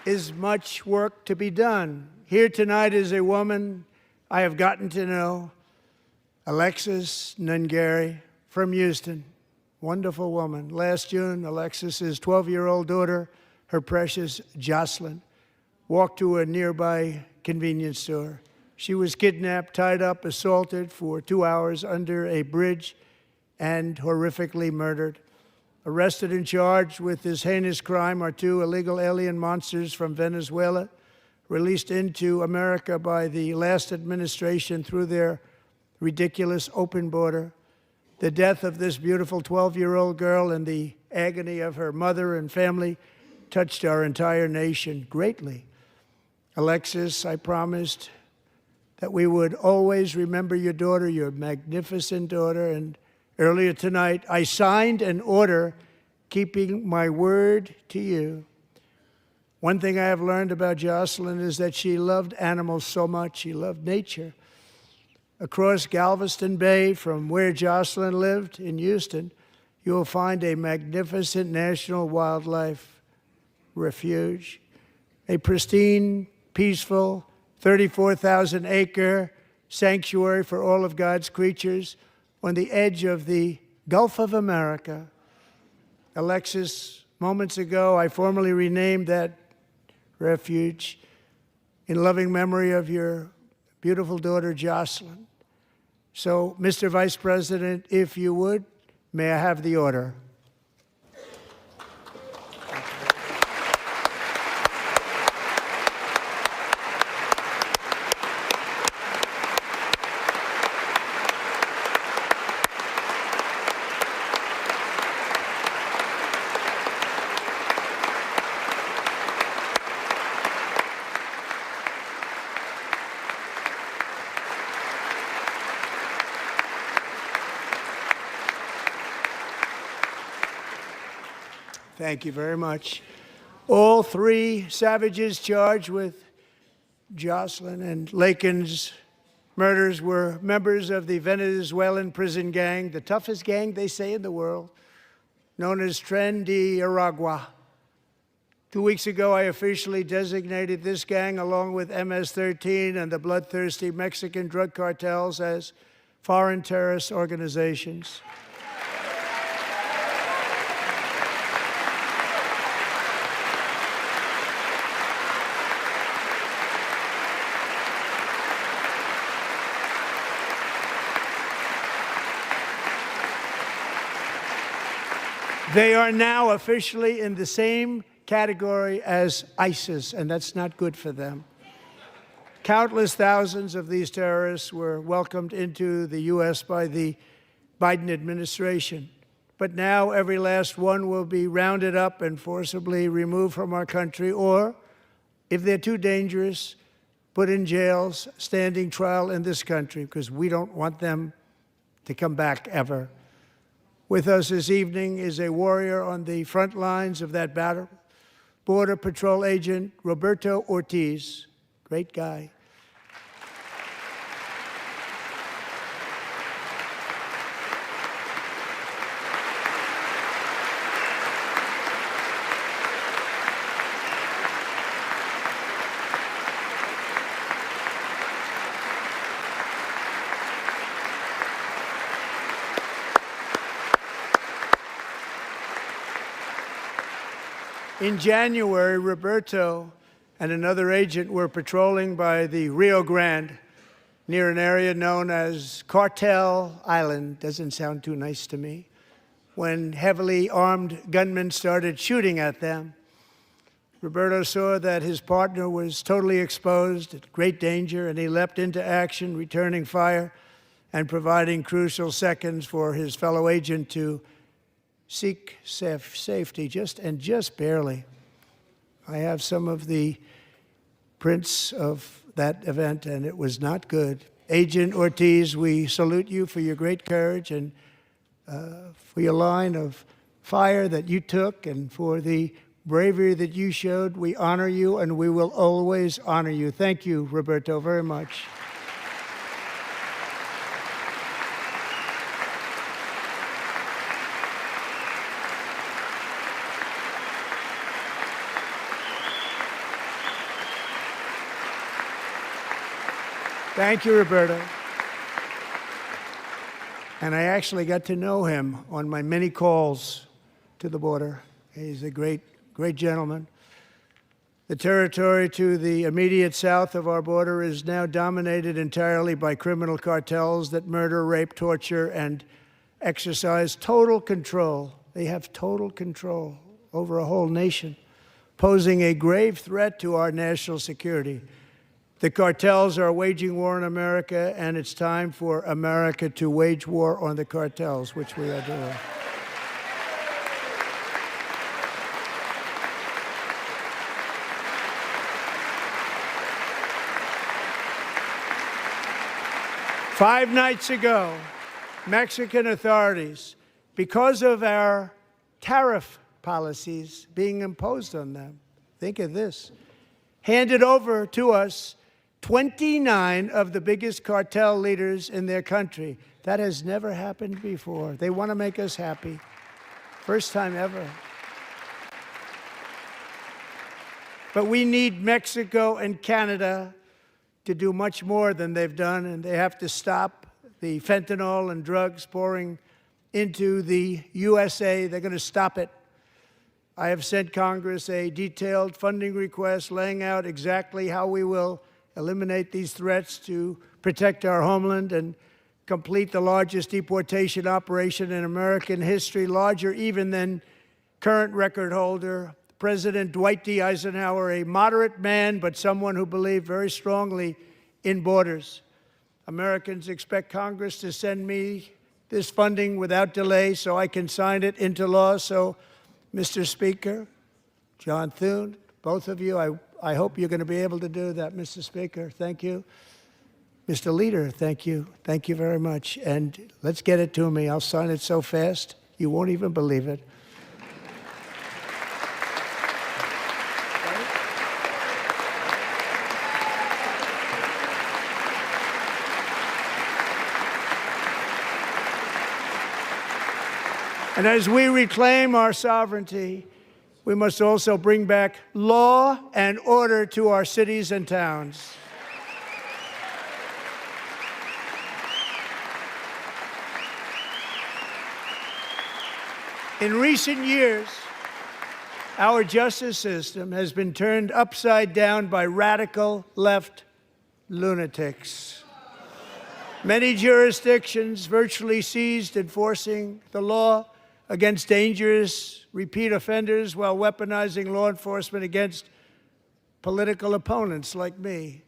is much work to be done. Here tonight is a woman I have gotten to know Alexis Nungary from Houston. Wonderful woman. Last June, Alexis's 12-year-old daughter, her precious Jocelyn, walked to a nearby convenience store. She was kidnapped, tied up, assaulted for 2 hours under a bridge, and horrifically murdered. Arrested and charged with this heinous crime are 2 illegal alien monsters from Venezuela, released into America by the last administration through their ridiculous open border. The death of this beautiful 12-year-old girl and the agony of her mother and family touched our entire nation greatly. Alexis, I promised that we would always remember your daughter, your magnificent daughter, and earlier tonight I signed an order keeping my word to you. One thing I have learned about Jocelyn is that she loved animals so much. She loved nature. Across Galveston Bay, from where Jocelyn lived in Houston, you will find a magnificent national wildlife refuge, a pristine, peaceful, 34,000-acre sanctuary for all of God's creatures on the edge of the Gulf of America. Alexis, moments ago, I formally renamed that refuge in loving memory of your beautiful daughter, Jocelyn. So, Mr. Vice President, if you would, may I have the order? Thank you very much. All 3 savages charged with Jocelyn and Lakin's murders were members of the Venezuelan prison gang, the toughest gang, they say, in the world, known as Tren de Aragua. 2 weeks ago, I officially designated this gang, along with MS-13 and the bloodthirsty Mexican drug cartels, as foreign terrorist organizations. They are now officially in the same category as ISIS, and that's not good for them. Countless thousands of these terrorists were welcomed into the U.S. by the Biden administration. But now every last one will be rounded up and forcibly removed from our country, or, if they're too dangerous, put in jails, standing trial in this country, because we don't want them to come back ever. With us this evening is a warrior on the front lines of that battle, Border Patrol Agent Roberto Ortiz. Great guy. In January, Roberto and another agent were patrolling by the Rio Grande near an area known as Cartel Island. Doesn't sound too nice to me. When heavily armed gunmen started shooting at them, Roberto saw that his partner was totally exposed, at great danger, and he leapt into action, returning fire and providing crucial seconds for his fellow agent to seek safety, just barely. I have some of the prints of that event, and it was not good. Agent Ortiz, we salute you for your great courage and for your line of fire that you took and for the bravery that you showed. We honor you, and we will always honor you. Thank you, Roberto, very much. Thank you, Roberta. And I actually got to know him on my many calls to the border. He's a great, great gentleman. The territory to the immediate south of our border is now dominated entirely by criminal cartels that murder, rape, torture, and exercise total control. They have total control over a whole nation, posing a grave threat to our national security. The cartels are waging war in America, and it's time for America to wage war on the cartels, which we are doing. Five nights ago, Mexican authorities, because of our tariff policies being imposed on them, think of this, handed over to us 29 of the biggest cartel leaders in their country. That has never happened before. They want to make us happy. First time ever. But we need Mexico and Canada to do much more than they've done, and they have to stop the fentanyl and drugs pouring into the USA. They're going to stop it. I have sent Congress a detailed funding request laying out exactly how we will eliminate these threats to protect our homeland and complete the largest deportation operation in American history, larger even than current record holder, President Dwight D. Eisenhower, a moderate man, but someone who believed very strongly in borders. Americans expect Congress to send me this funding without delay so I can sign it into law. So, Mr. Speaker, John Thune, both of you, I hope you're going to be able to do that. Mr. Speaker, thank you. Mr. Leader, thank you. Thank you very much. And let's get it to me. I'll sign it so fast, you won't even believe it. And as we reclaim our sovereignty, we must also bring back law and order to our cities and towns. In recent years, our justice system has been turned upside down by radical left lunatics. Many jurisdictions virtually ceased enforcing the law against dangerous repeat offenders while weaponizing law enforcement against political opponents like me.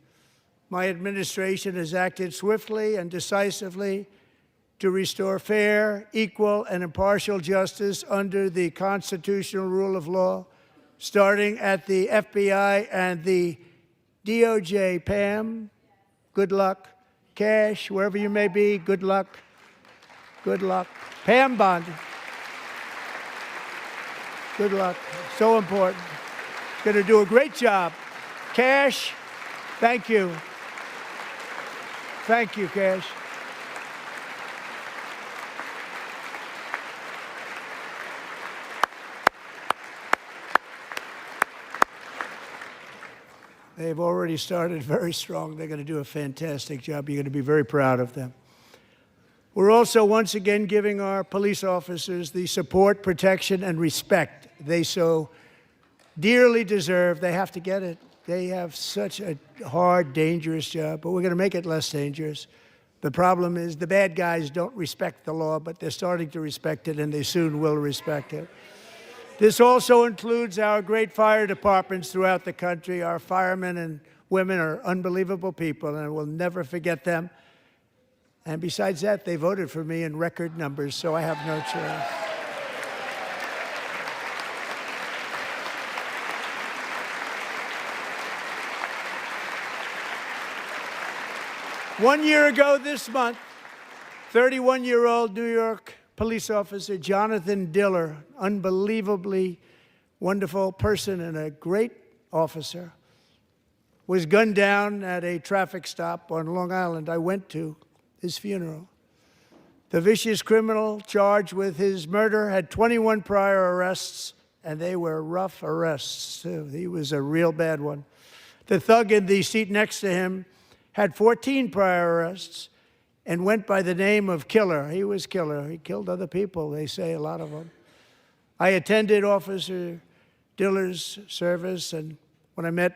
My administration has acted swiftly and decisively to restore fair, equal, and impartial justice under the constitutional rule of law, starting at the FBI and the DOJ. Pam, good luck. Cash, wherever you may be, good luck. Good luck. Pam Bondi. Good luck. So important. Going to do a great job. Cash, thank you. Thank you, Cash. They've already started very strong. They're going to do a fantastic job. You're going to be very proud of them. We're also once again giving our police officers the support, protection, and respect they so dearly deserve. They have to get it. They have such a hard, dangerous job, but we're going to make it less dangerous. The problem is the bad guys don't respect the law, but they're starting to respect it, and they soon will respect it. This also includes our great fire departments throughout the country. Our firemen and women are unbelievable people, and we'll never forget them. And besides that, they voted for me in record numbers, so I have no choice. One year ago this month, 31-year-old New York police officer Jonathan Diller, unbelievably wonderful person and a great officer, was gunned down at a traffic stop on Long Island. I went to his funeral. The vicious criminal charged with his murder had 21 prior arrests, and they were rough arrests, too. He was a real bad one. The thug in the seat next to him had 14 prior arrests, and went by the name of Killer. He was Killer. He killed other people, they say, a lot of them. I attended Officer Diller's service, and when I met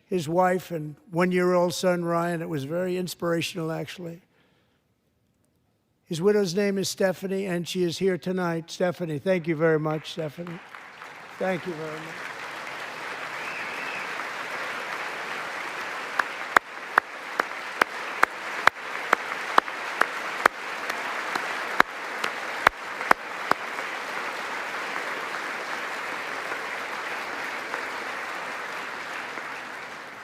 his wife and one-year-old son, Ryan, it was very inspirational, actually. His widow's name is Stephanie, and she is here tonight. Stephanie, thank you very much, Stephanie. Thank you very much.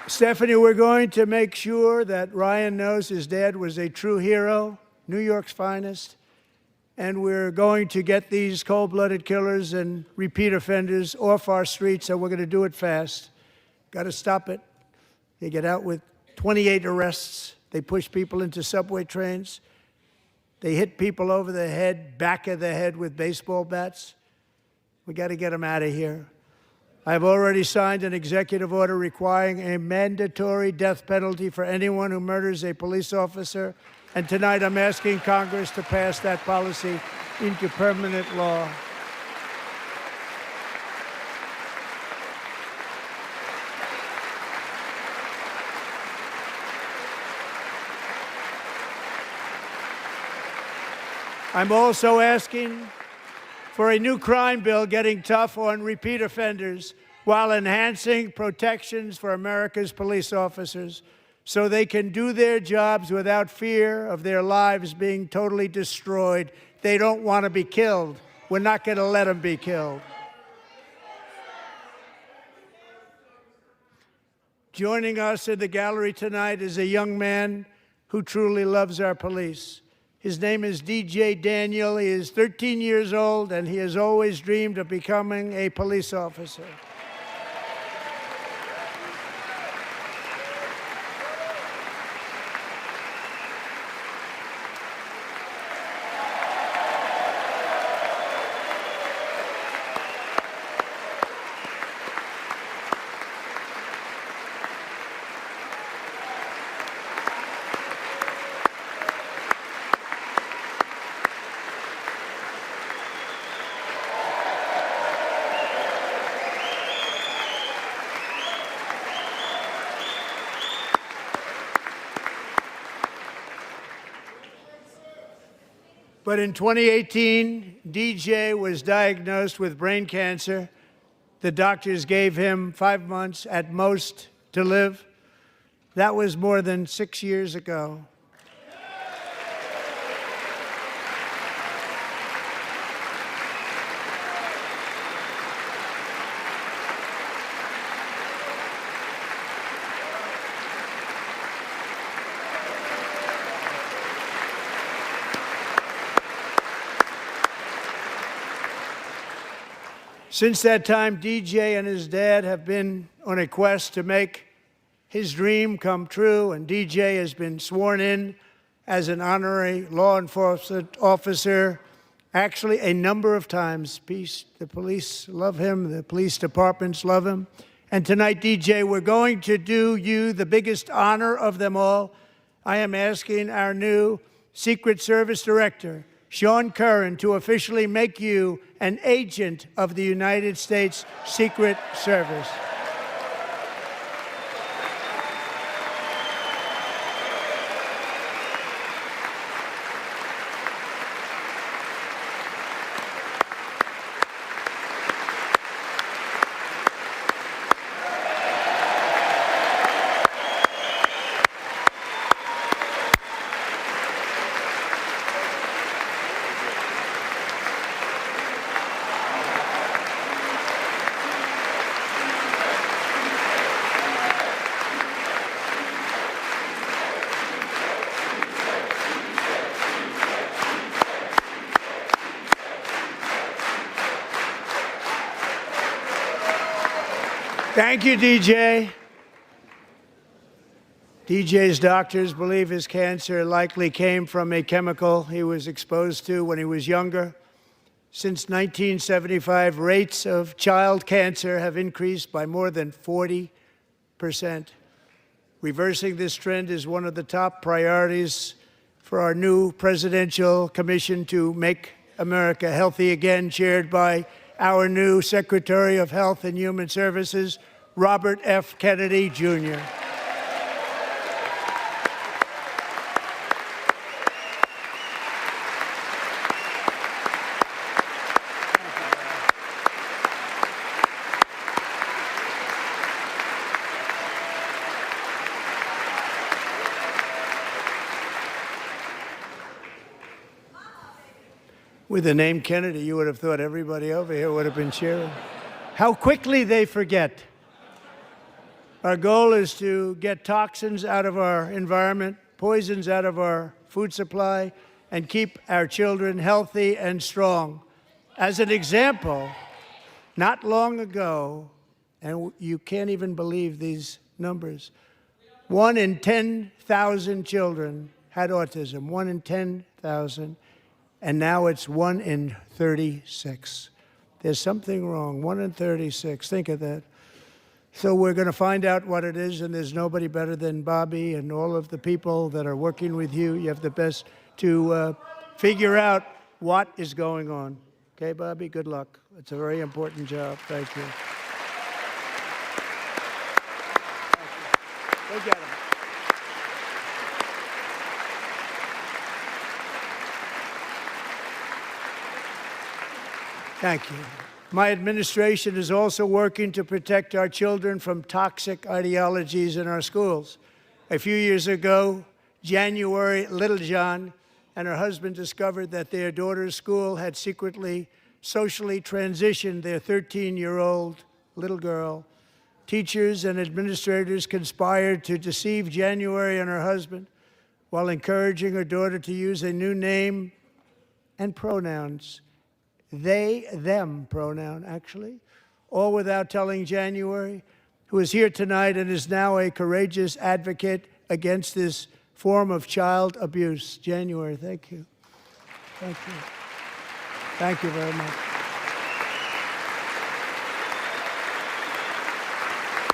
Stephanie, we're going to make sure that Ryan knows his dad was a true hero, New York's finest, and we're going to get these cold-blooded killers and repeat offenders off our streets, and we're going to do it fast. Got to stop it. They get out with 28 arrests. They push people into subway trains. They hit people over the head, back of the head with baseball bats. We got to get them out of here. I've already signed an executive order requiring a mandatory death penalty for anyone who murders a police officer, and tonight I'm asking Congress to pass that policy into permanent law. I'm also asking for a new crime bill getting tough on repeat offenders while enhancing protections for America's police officers so they can do their jobs without fear of their lives being totally destroyed. They don't want to be killed. We're not going to let them be killed. Joining us in the gallery tonight is a young man who truly loves our police. His name is DJ Daniel. He is 13 years old, and he has always dreamed of becoming a police officer. But in 2018, DJ was diagnosed with brain cancer. The doctors gave him 5 months at most to live. That was more than 6 years ago. Since that time, DJ and his dad have been on a quest to make his dream come true, and DJ has been sworn in as an honorary law enforcement officer, actually a number of times. The police love him, the police departments love him. And tonight, DJ, we're going to do you the biggest honor of them all. I am asking our new Secret Service Director, Sean Curran, to officially make you an agent of the United States Secret Service. Thank you, DJ. DJ's doctors believe his cancer likely came from a chemical he was exposed to when he was younger. Since 1975, rates of child cancer have increased by more than 40%. Reversing this trend is one of the top priorities for our new presidential commission to make America healthy again, chaired by our new Secretary of Health and Human Services, Robert F. Kennedy, Jr. With the name Kennedy, you would have thought everybody over here would have been cheering. How quickly they forget. Our goal is to get toxins out of our environment, poisons out of our food supply, and keep our children healthy and strong. As an example, not long ago, and you can't even believe these numbers, 1 in 10,000 children had autism, 1 in 10,000. And now it's 1 in 36. There's something wrong, 1 in 36. Think of that. So we're going to find out what it is, and there's nobody better than Bobby and all of the people that are working with you. You have the best to figure out what is going on. Okay, Bobby, good luck. It's a very important job. Thank you. Go get him. Thank you. My administration is also working to protect our children from toxic ideologies in our schools. A few years ago, January Littlejohn and her husband discovered that their daughter's school had secretly socially transitioned their 13-year-old little girl. Teachers and administrators conspired to deceive January and her husband while encouraging her daughter to use a new name and pronouns. They, them pronoun, actually, all without telling January, who is here tonight and is now a courageous advocate against this form of child abuse. January, thank you. Thank you. Thank you very much.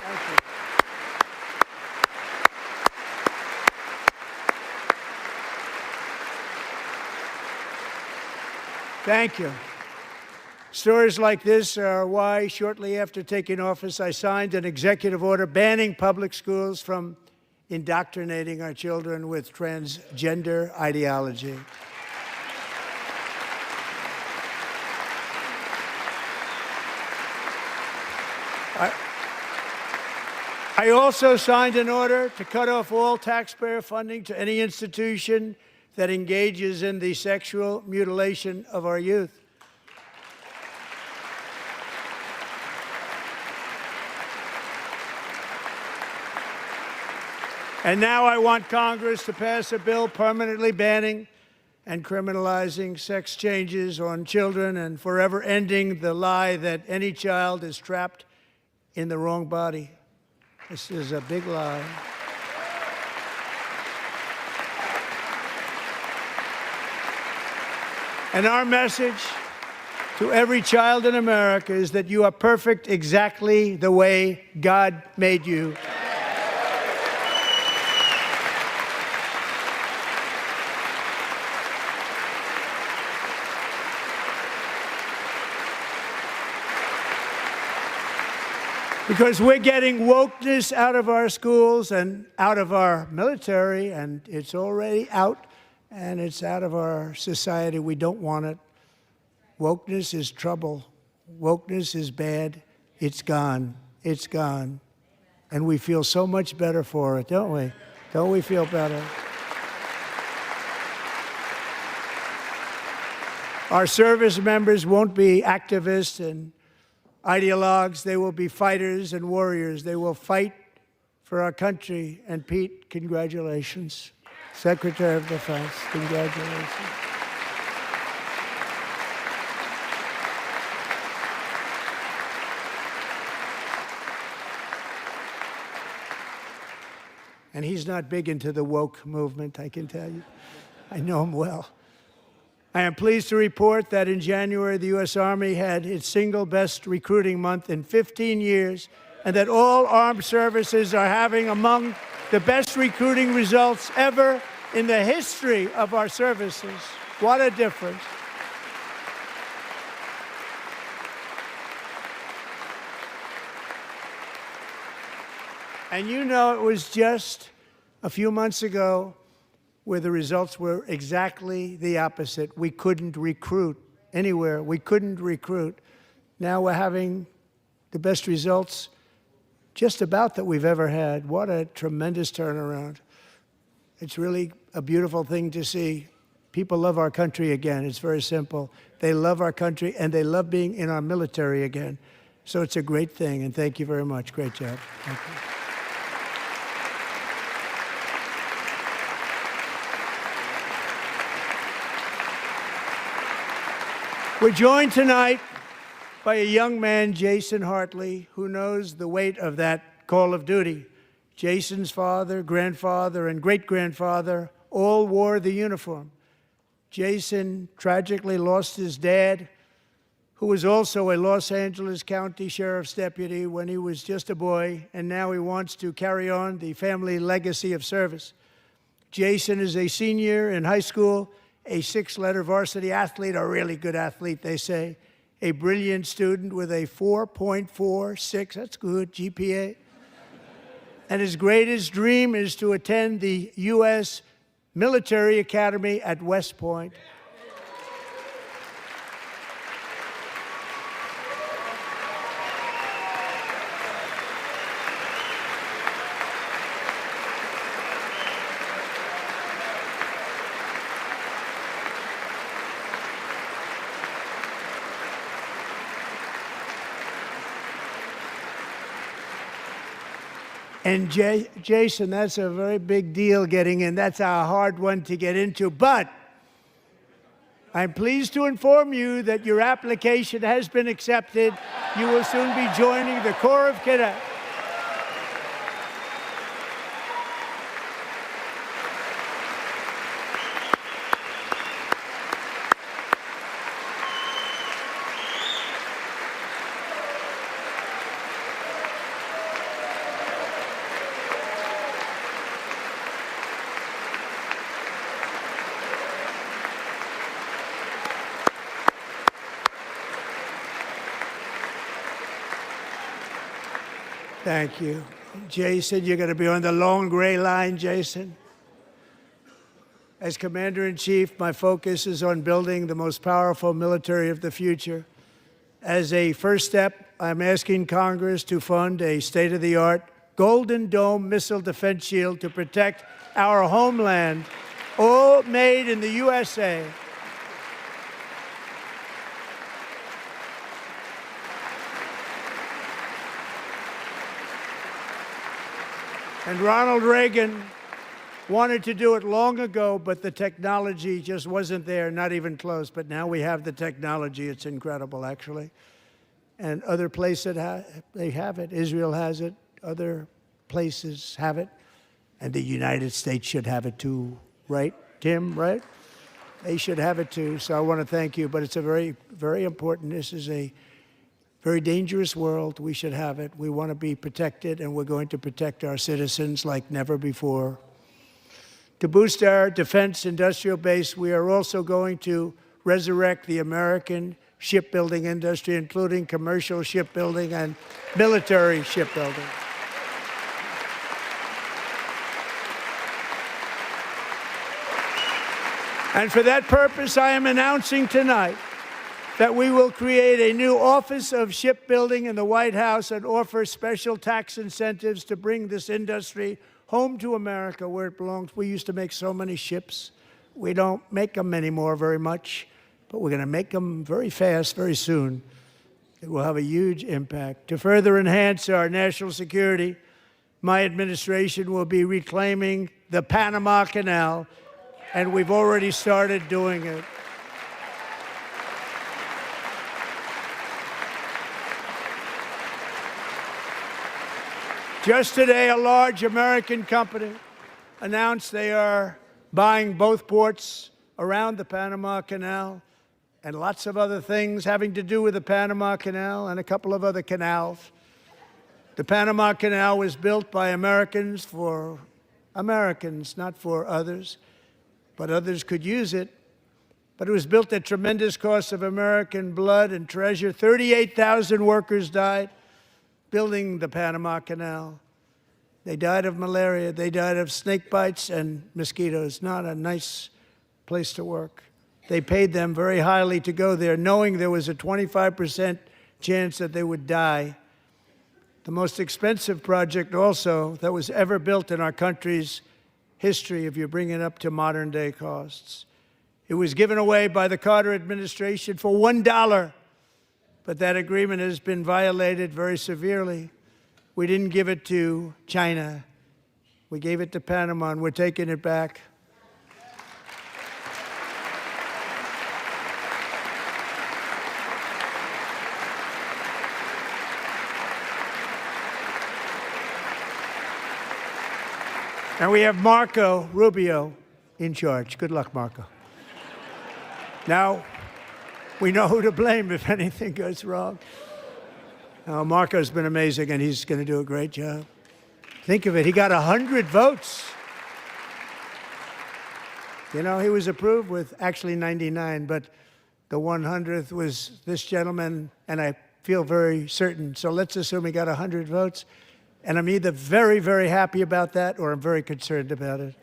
Thank you. Thank you. Stories like this are why, shortly after taking office, I signed an executive order banning public schools from indoctrinating our children with transgender ideology. I also signed an order to cut off all taxpayer funding to any institution that engages in the sexual mutilation of our youth. And now I want Congress to pass a bill permanently banning and criminalizing sex changes on children and forever ending the lie that any child is trapped in the wrong body. This is a big lie. And our message to every child in America is that you are perfect exactly the way God made you. Because we're getting wokeness out of our schools and out of our military, and it's already out, and it's out of our society. We don't want it. Wokeness is trouble. Wokeness is bad. It's gone. It's gone. And we feel so much better for it, don't we? Don't we feel better? Our service members won't be activists and ideologues. They will be fighters and warriors. They will fight for our country. And Pete, congratulations. Secretary of Defense, congratulations. And he's not big into the woke movement, I can tell you. I know him well. I am pleased to report that in January, the U.S. Army had its single best recruiting month in 15 years, and that all armed services are having among the best recruiting results ever in the history of our services. What a difference. And you know, it was just a few months ago where the results were exactly the opposite. We couldn't recruit anywhere. We couldn't recruit. Now we're having the best results just about that we've ever had. What a tremendous turnaround. It's really a beautiful thing to see. People love our country again. It's very simple. They love our country, and they love being in our military again. So it's a great thing, and thank you very much. Great job. Thank you. We're joined tonight by a young man, Jason Hartley, who knows the weight of that call of duty. Jason's father, grandfather, and great-grandfather all wore the uniform. Jason tragically lost his dad, who was also a Los Angeles County Sheriff's deputy when he was just a boy, and now he wants to carry on the family legacy of service. Jason is a senior in high school, a six-letter varsity athlete, a really good athlete, they say, a brilliant student with a 4.46, that's good, GPA. And his greatest dream is to attend the U.S. Military Academy at West Point. And Jason, that's a very big deal getting in. That's a hard one to get into. But I'm pleased to inform you that your application has been accepted. You will soon be joining the Corps of Cadets. Thank you. Jason, you're going to be on the long gray line, Jason. As Commander-in-Chief, my focus is on building the most powerful military of the future. As a first step, I'm asking Congress to fund a state-of-the-art Golden Dome missile defense shield to protect our homeland, all made in the USA. And Ronald Reagan wanted to do it long ago, but the technology just wasn't there, not even close. But now we have the technology. It's incredible, actually. And other places, they have it. Israel has it. Other places have it. And the United States should have it too, right, Tim, right? They should have it too. So I want to thank you. But it's a very, very important. This is a very dangerous world. We should have it. We want to be protected, and we're going to protect our citizens like never before. To boost our defense industrial base, we are also going to resurrect the American shipbuilding industry, including commercial shipbuilding and military shipbuilding. And for that purpose, I am announcing tonight that we will create a new Office of Shipbuilding in the White House and offer special tax incentives to bring this industry home to America where it belongs. We used to make so many ships. We don't make them anymore very much, but we're going to make them very fast, very soon. It will have a huge impact. To further enhance our national security, my administration will be reclaiming the Panama Canal, and we've already started doing it. Just today, a large American company announced they are buying both ports around the Panama Canal and lots of other things having to do with the Panama Canal and a couple of other canals. The Panama Canal was built by Americans for Americans, not for others, but others could use it. But it was built at tremendous cost of American blood and treasure. 38,000 workers died building the Panama Canal. They died of malaria. They died of snake bites and mosquitoes. Not a nice place to work. They paid them very highly to go there, knowing there was a 25% chance that they would die. The most expensive project also that was ever built in our country's history, if you bring it up to modern day costs. It was given away by the Carter administration for $1, but that agreement has been violated very severely. We didn't give it to China. We gave it to Panama, and we're taking it back. And we have Marco Rubio in charge. Good luck, Marco. Now, we know who to blame if anything goes wrong. Marco's been amazing, and he's going to do a great job. Think of it. He got 100 votes. You know, he was approved with actually 99, but the 100th was this gentleman, and I feel very certain. So let's assume he got 100 votes. And I'm either very, very happy about that or I'm very concerned about it.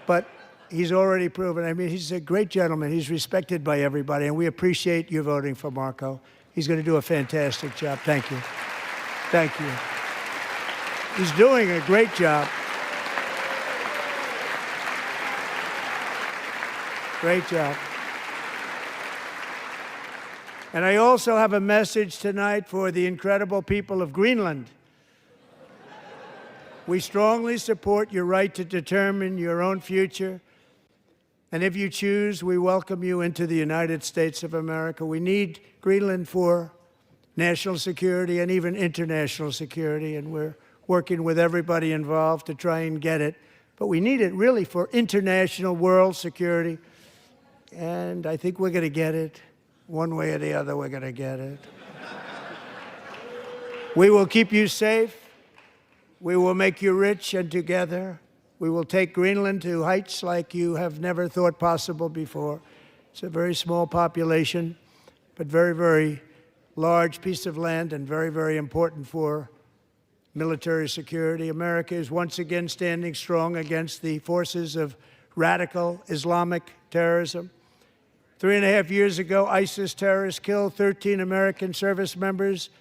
But he's already proven. I mean, he's a great gentleman. He's respected by everybody, and we appreciate you voting for Marco. He's going to do a fantastic job. Thank you. Thank you. He's doing a great job. Great job. And I also have a message tonight for the incredible people of Greenland. We strongly support your right to determine your own future. And if you choose, we welcome you into the United States of America. We need Greenland for national security and even international security, and we're working with everybody involved to try and get it. But we need it really for international world security, and I think we're going to get it. One way or the other, we're going to get it. We will keep you safe. We will make you rich, and together we will take Greenland to heights like you have never thought possible before. It's a very small population, but very, very large piece of land and very, very important for military security. America is once again standing strong against the forces of radical Islamic terrorism. 3.5 years ago, ISIS terrorists killed 13 American service members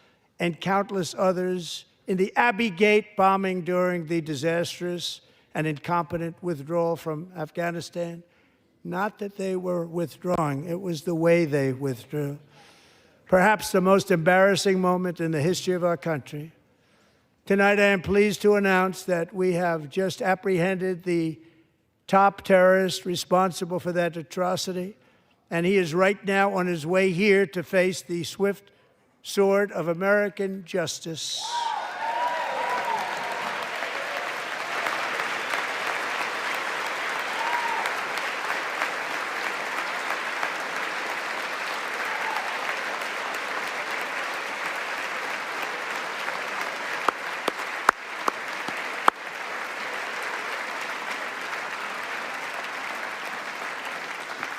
and countless others in the Abbey Gate bombing during the disastrous and incompetent withdrawal from Afghanistan. Not that they were withdrawing, it was the way they withdrew. Perhaps the most embarrassing moment in the history of our country. Tonight, I am pleased to announce that we have just apprehended the top terrorist responsible for that atrocity, and he is right now on his way here to face the swift sword of American justice.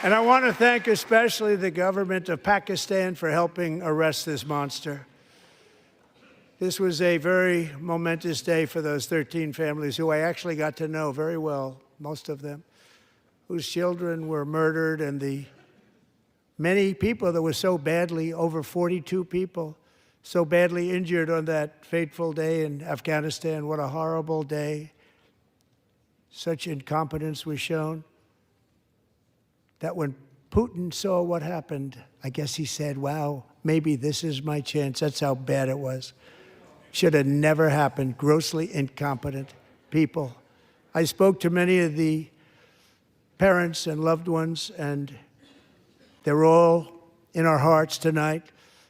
And I want to thank especially the government of Pakistan for helping arrest this monster. This was a very momentous day for those 13 families who I actually got to know very well, most of them, whose children were murdered, and the many people that were so badly, over 42 people, so badly injured on that fateful day in Afghanistan. What a horrible day. Such incompetence was shown that when Putin saw what happened, I guess he said, wow, maybe this is my chance. That's how bad it was. Should have never happened. Grossly incompetent people. I spoke to many of the parents and loved ones, and they're all in our hearts tonight.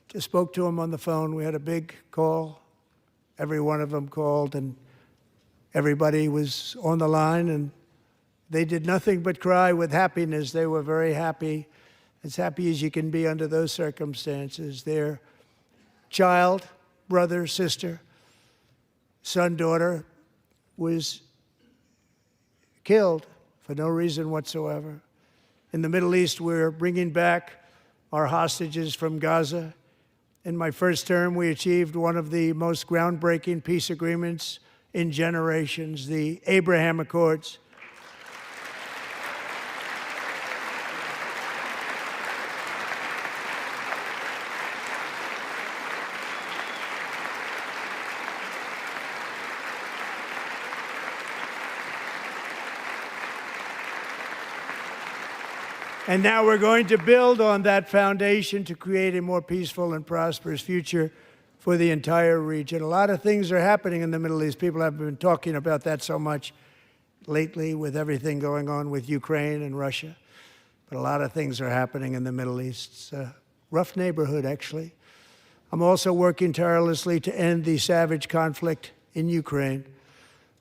Just spoke to them on the phone. We had a big call. Every one of them called, and everybody was on the line, and they did nothing but cry with happiness. They were very happy, as happy as you can be under those circumstances. Their child, brother, sister, son, daughter was killed for no reason whatsoever. In the Middle East, we're bringing back our hostages from Gaza. In my first term, we achieved one of the most groundbreaking peace agreements in generations, the Abraham Accords. And now we're going to build on that foundation to create a more peaceful and prosperous future for the entire region. A lot of things are happening in the Middle East. People have been talking about that so much lately with everything going on with Ukraine and Russia. But a lot of things are happening in the Middle East. It's a rough neighborhood, actually. I'm also working tirelessly to end the savage conflict in Ukraine.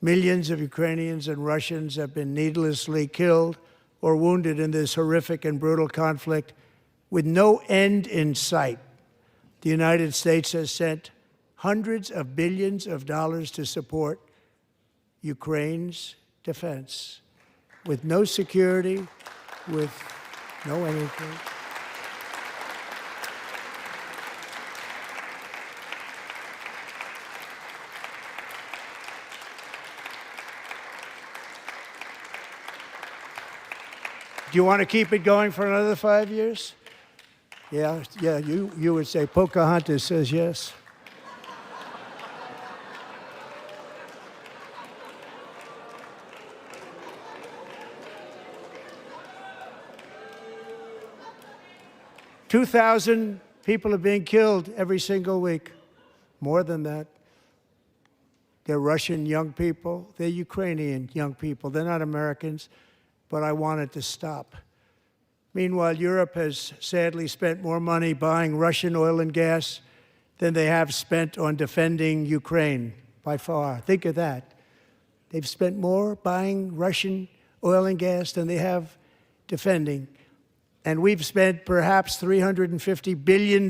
Millions of Ukrainians and Russians have been needlessly killed or wounded in this horrific and brutal conflict with no end in sight. The United States has sent hundreds of billions of dollars to support Ukraine's defense with no security, with no anything. Do you want to keep it going for another 5 years? Yeah, you would say Pocahontas says yes. $2,000 people are being killed every single week. More than that. They're Russian young people. They're Ukrainian young people. They're not Americans. But I want it to stop. Meanwhile, Europe has sadly spent more money buying Russian oil and gas than they have spent on defending Ukraine, by far. Think of that. They've spent more buying Russian oil and gas than they have defending. And we've spent perhaps $350 billion,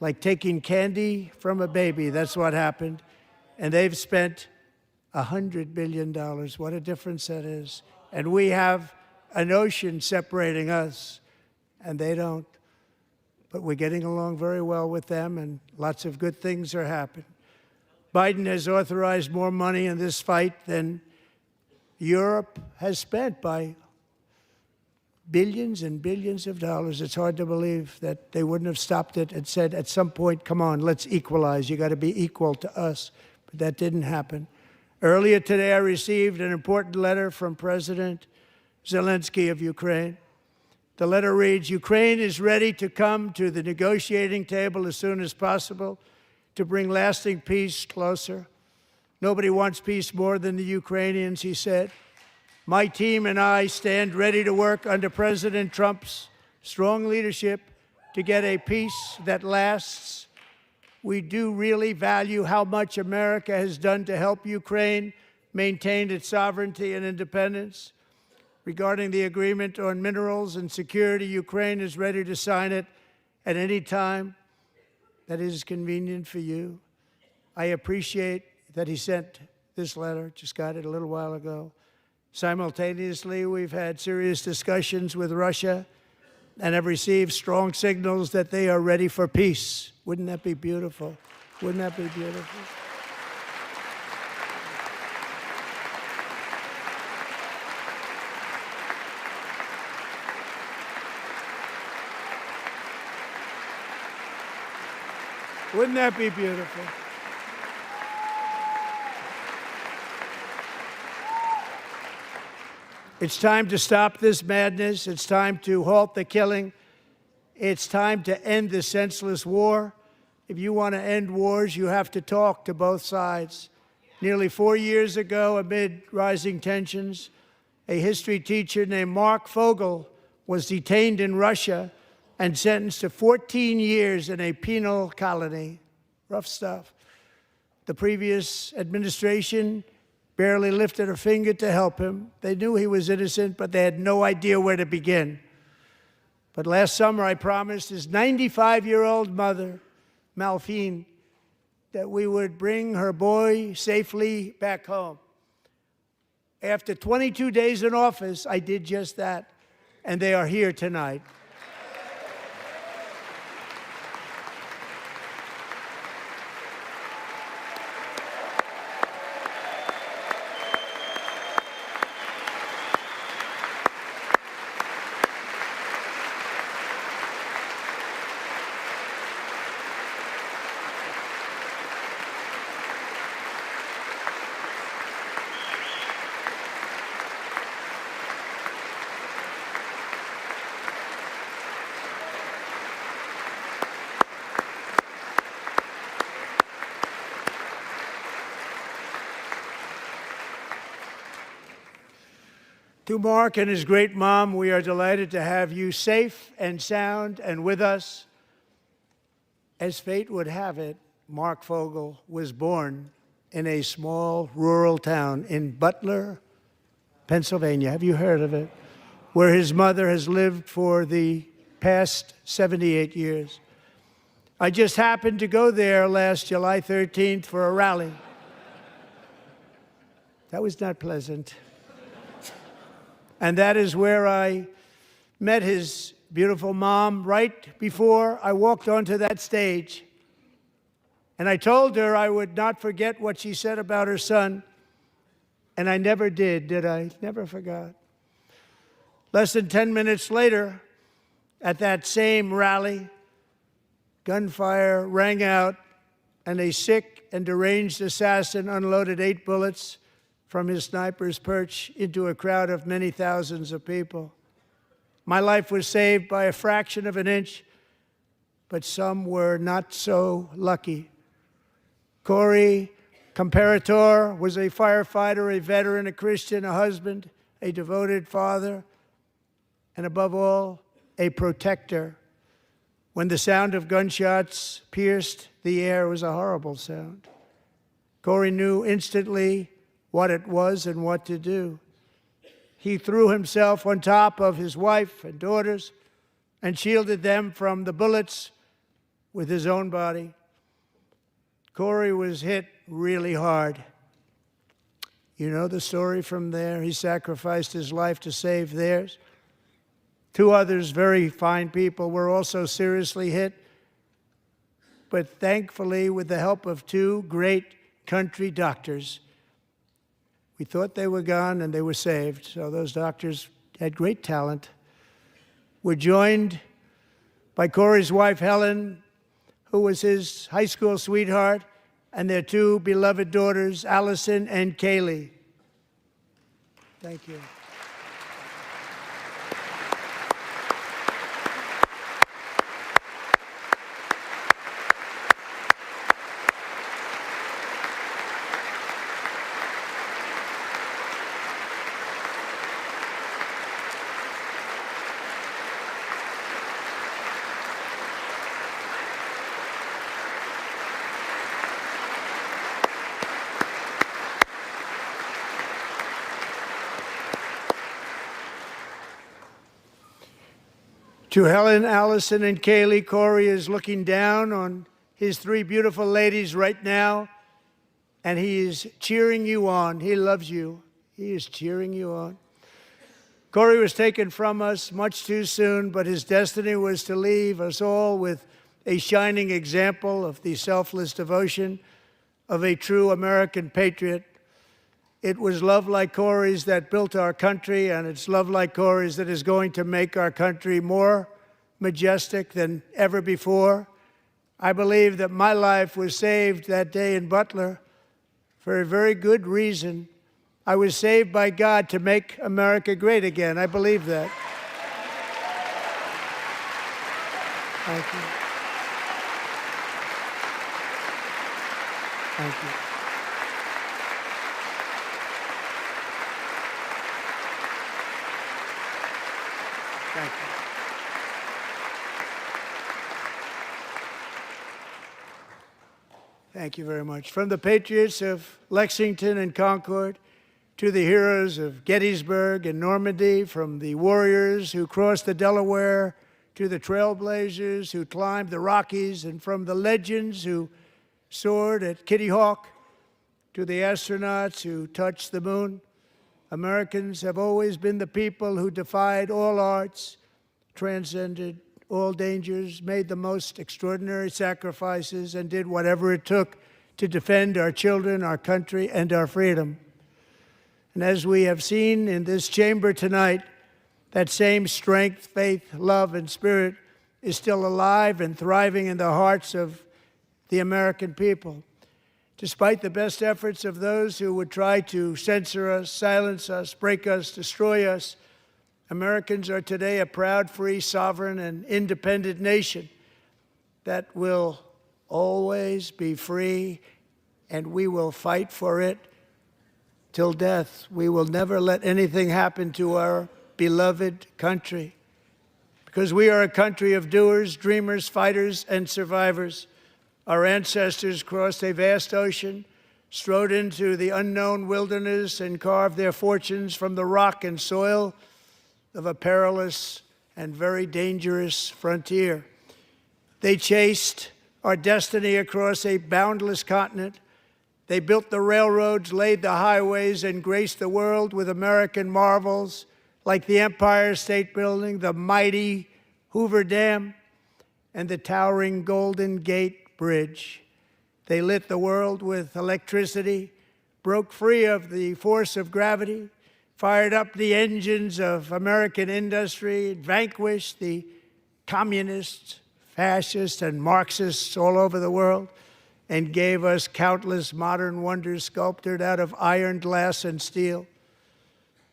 like taking candy from a baby. That's what happened. And they've spent $100 billion. What a difference that is. And we have an ocean separating us, and they don't. But we're getting along very well with them, and lots of good things are happening. Biden has authorized more money in this fight than Europe has spent by billions and billions of dollars. It's hard to believe that they wouldn't have stopped it and said, at some point, come on, let's equalize. You got to be equal to us. But that didn't happen. Earlier today, I received an important letter from President Zelensky of Ukraine. The letter reads, Ukraine is ready to come to the negotiating table as soon as possible to bring lasting peace closer. Nobody wants peace more than the Ukrainians, he said. My team and I stand ready to work under President Trump's strong leadership to get a peace that lasts. We do really value how much America has done to help Ukraine maintain its sovereignty and independence. Regarding the agreement on minerals and security, Ukraine is ready to sign it at any time that is convenient for you. I appreciate that he sent this letter, just got it a little while ago. Simultaneously, we've had serious discussions with Russia and have received strong signals that they are ready for peace. Wouldn't that be beautiful? Wouldn't that be beautiful? Wouldn't that be beautiful? It's time to stop this madness. It's time to halt the killing. It's time to end this senseless war. If you want to end wars, you have to talk to both sides. Nearly 4 years ago, amid rising tensions, a history teacher named Mark Fogel was detained in Russia and sentenced to 14 years in a penal colony. Rough stuff. The previous administration barely lifted a finger to help him. They knew he was innocent, but they had no idea where to begin. But last summer, I promised his 95-year-old mother, Malphine, that we would bring her boy safely back home. After 22 days in office, I did just that, and they are here tonight. To Mark and his great mom, we are delighted to have you safe and sound and with us. As fate would have it, Mark Fogel was born in a small rural town in Butler, Pennsylvania. Have you heard of it? Where his mother has lived for the past 78 years. I just happened to go there last July 13th for a rally. That was not pleasant. And that is where I met his beautiful mom right before I walked onto that stage. And I told her I would not forget what she said about her son. And I never did I? Never forgot. Less than 10 minutes later, at that same rally, gunfire rang out, and a sick and deranged assassin unloaded 8 bullets from his sniper's perch into a crowd of many thousands of people. My life was saved by a fraction of an inch, but some were not so lucky. Corey Comparator was a firefighter, a veteran, a Christian, a husband, a devoted father, and above all, a protector. When the sound of gunshots pierced the air, it was a horrible sound. Corey knew instantly what it was and what to do. He threw himself on top of his wife and daughters and shielded them from the bullets with his own body. Corey was hit really hard. You know the story from there. He sacrificed his life to save theirs. 2 others, very fine people, were also seriously hit. But thankfully, with the help of 2 great country doctors, we thought they were gone and they were saved. So those doctors had great talent. We're joined by Corey's wife, Helen, who was his high school sweetheart, and their 2 beloved daughters, Allison and Kaylee. Thank you. To Helen, Allison, and Kaylee, Corey is looking down on his 3 beautiful ladies right now, and he is cheering you on. He loves you. He is cheering you on. Corey was taken from us much too soon, but his destiny was to leave us all with a shining example of the selfless devotion of a true American patriot. It was love like Corey's that built our country, and it's love like Corey's that is going to make our country more majestic than ever before. I believe that my life was saved that day in Butler for a very good reason. I was saved by God to make America great again. I believe that. Thank you. Thank you. Thank you. Thank you very much. From the patriots of Lexington and Concord to the heroes of Gettysburg and Normandy, from the warriors who crossed the Delaware to the trailblazers who climbed the Rockies, and from the legends who soared at Kitty Hawk to the astronauts who touched the moon, Americans have always been the people who defied all odds, transcended all dangers, made the most extraordinary sacrifices, and did whatever it took to defend our children, our country, and our freedom. And as we have seen in this chamber tonight, that same strength, faith, love, and spirit is still alive and thriving in the hearts of the American people. Despite the best efforts of those who would try to censor us, silence us, break us, destroy us, Americans are today a proud, free, sovereign, and independent nation that will always be free, and we will fight for it till death. We will never let anything happen to our beloved country, because we are a country of doers, dreamers, fighters, and survivors. Our ancestors crossed a vast ocean, strode into the unknown wilderness, and carved their fortunes from the rock and soil of a perilous and very dangerous frontier. They chased our destiny across a boundless continent. They built the railroads, laid the highways, and graced the world with American marvels like the Empire State Building, the mighty Hoover Dam, and the towering Golden Gate Bridge. They lit the world with electricity, broke free of the force of gravity, fired up the engines of American industry, vanquished the communists, fascists, and Marxists all over the world, and gave us countless modern wonders sculptured out of iron, glass, and steel.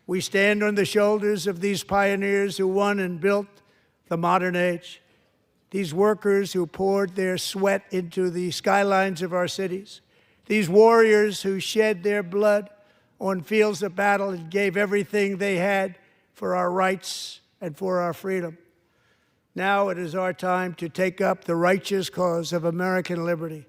We stand on the shoulders of these pioneers who won and built the modern age, these workers who poured their sweat into the skylines of our cities, these warriors who shed their blood on fields of battle and gave everything they had for our rights and for our freedom. Now it is our time to take up the righteous cause of American liberty,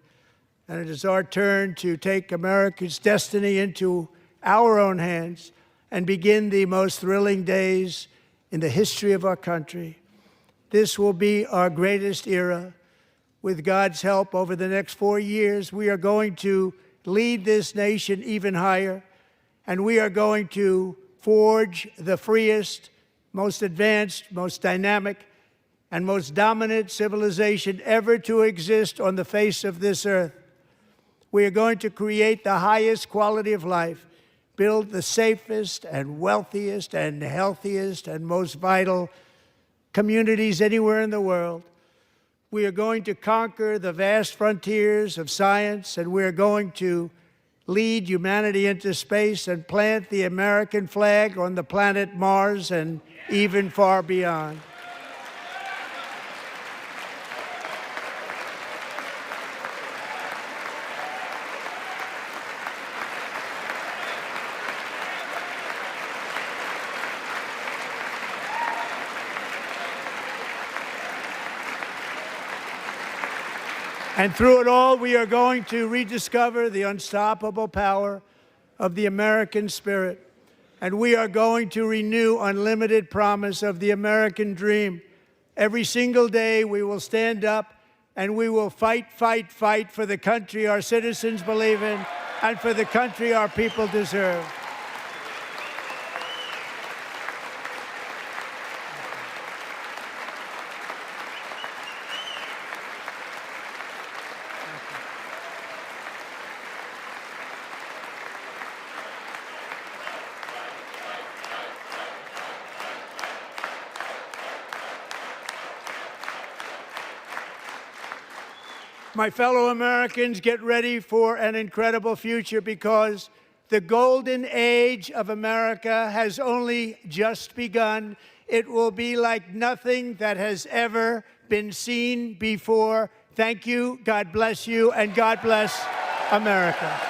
and it is our turn to take America's destiny into our own hands and begin the most thrilling days in the history of our country. This will be our greatest era. With God's help, over the next 4 years, we are going to lead this nation even higher, and we are going to forge the freest, most advanced, most dynamic, and most dominant civilization ever to exist on the face of this earth. We are going to create the highest quality of life, build the safest and wealthiest and healthiest and most vital communities anywhere in the world. We are going to conquer the vast frontiers of science, and we are going to lead humanity into space and plant the American flag on the planet Mars and even far beyond. And through it all, we are going to rediscover the unstoppable power of the American spirit. And we are going to renew unlimited promise of the American dream. Every single day, we will stand up and we will fight, fight, fight for the country our citizens believe in and for the country our people deserve. My fellow Americans, get ready for an incredible future, because the golden age of America has only just begun. It will be like nothing that has ever been seen before. Thank you, God bless you, and God bless America.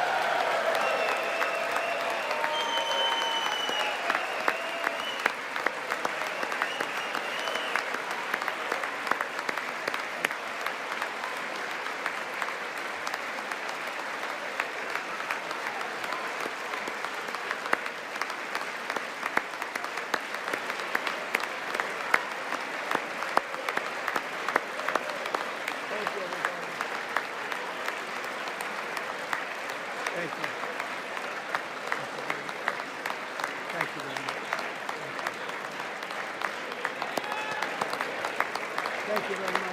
Thank you very much.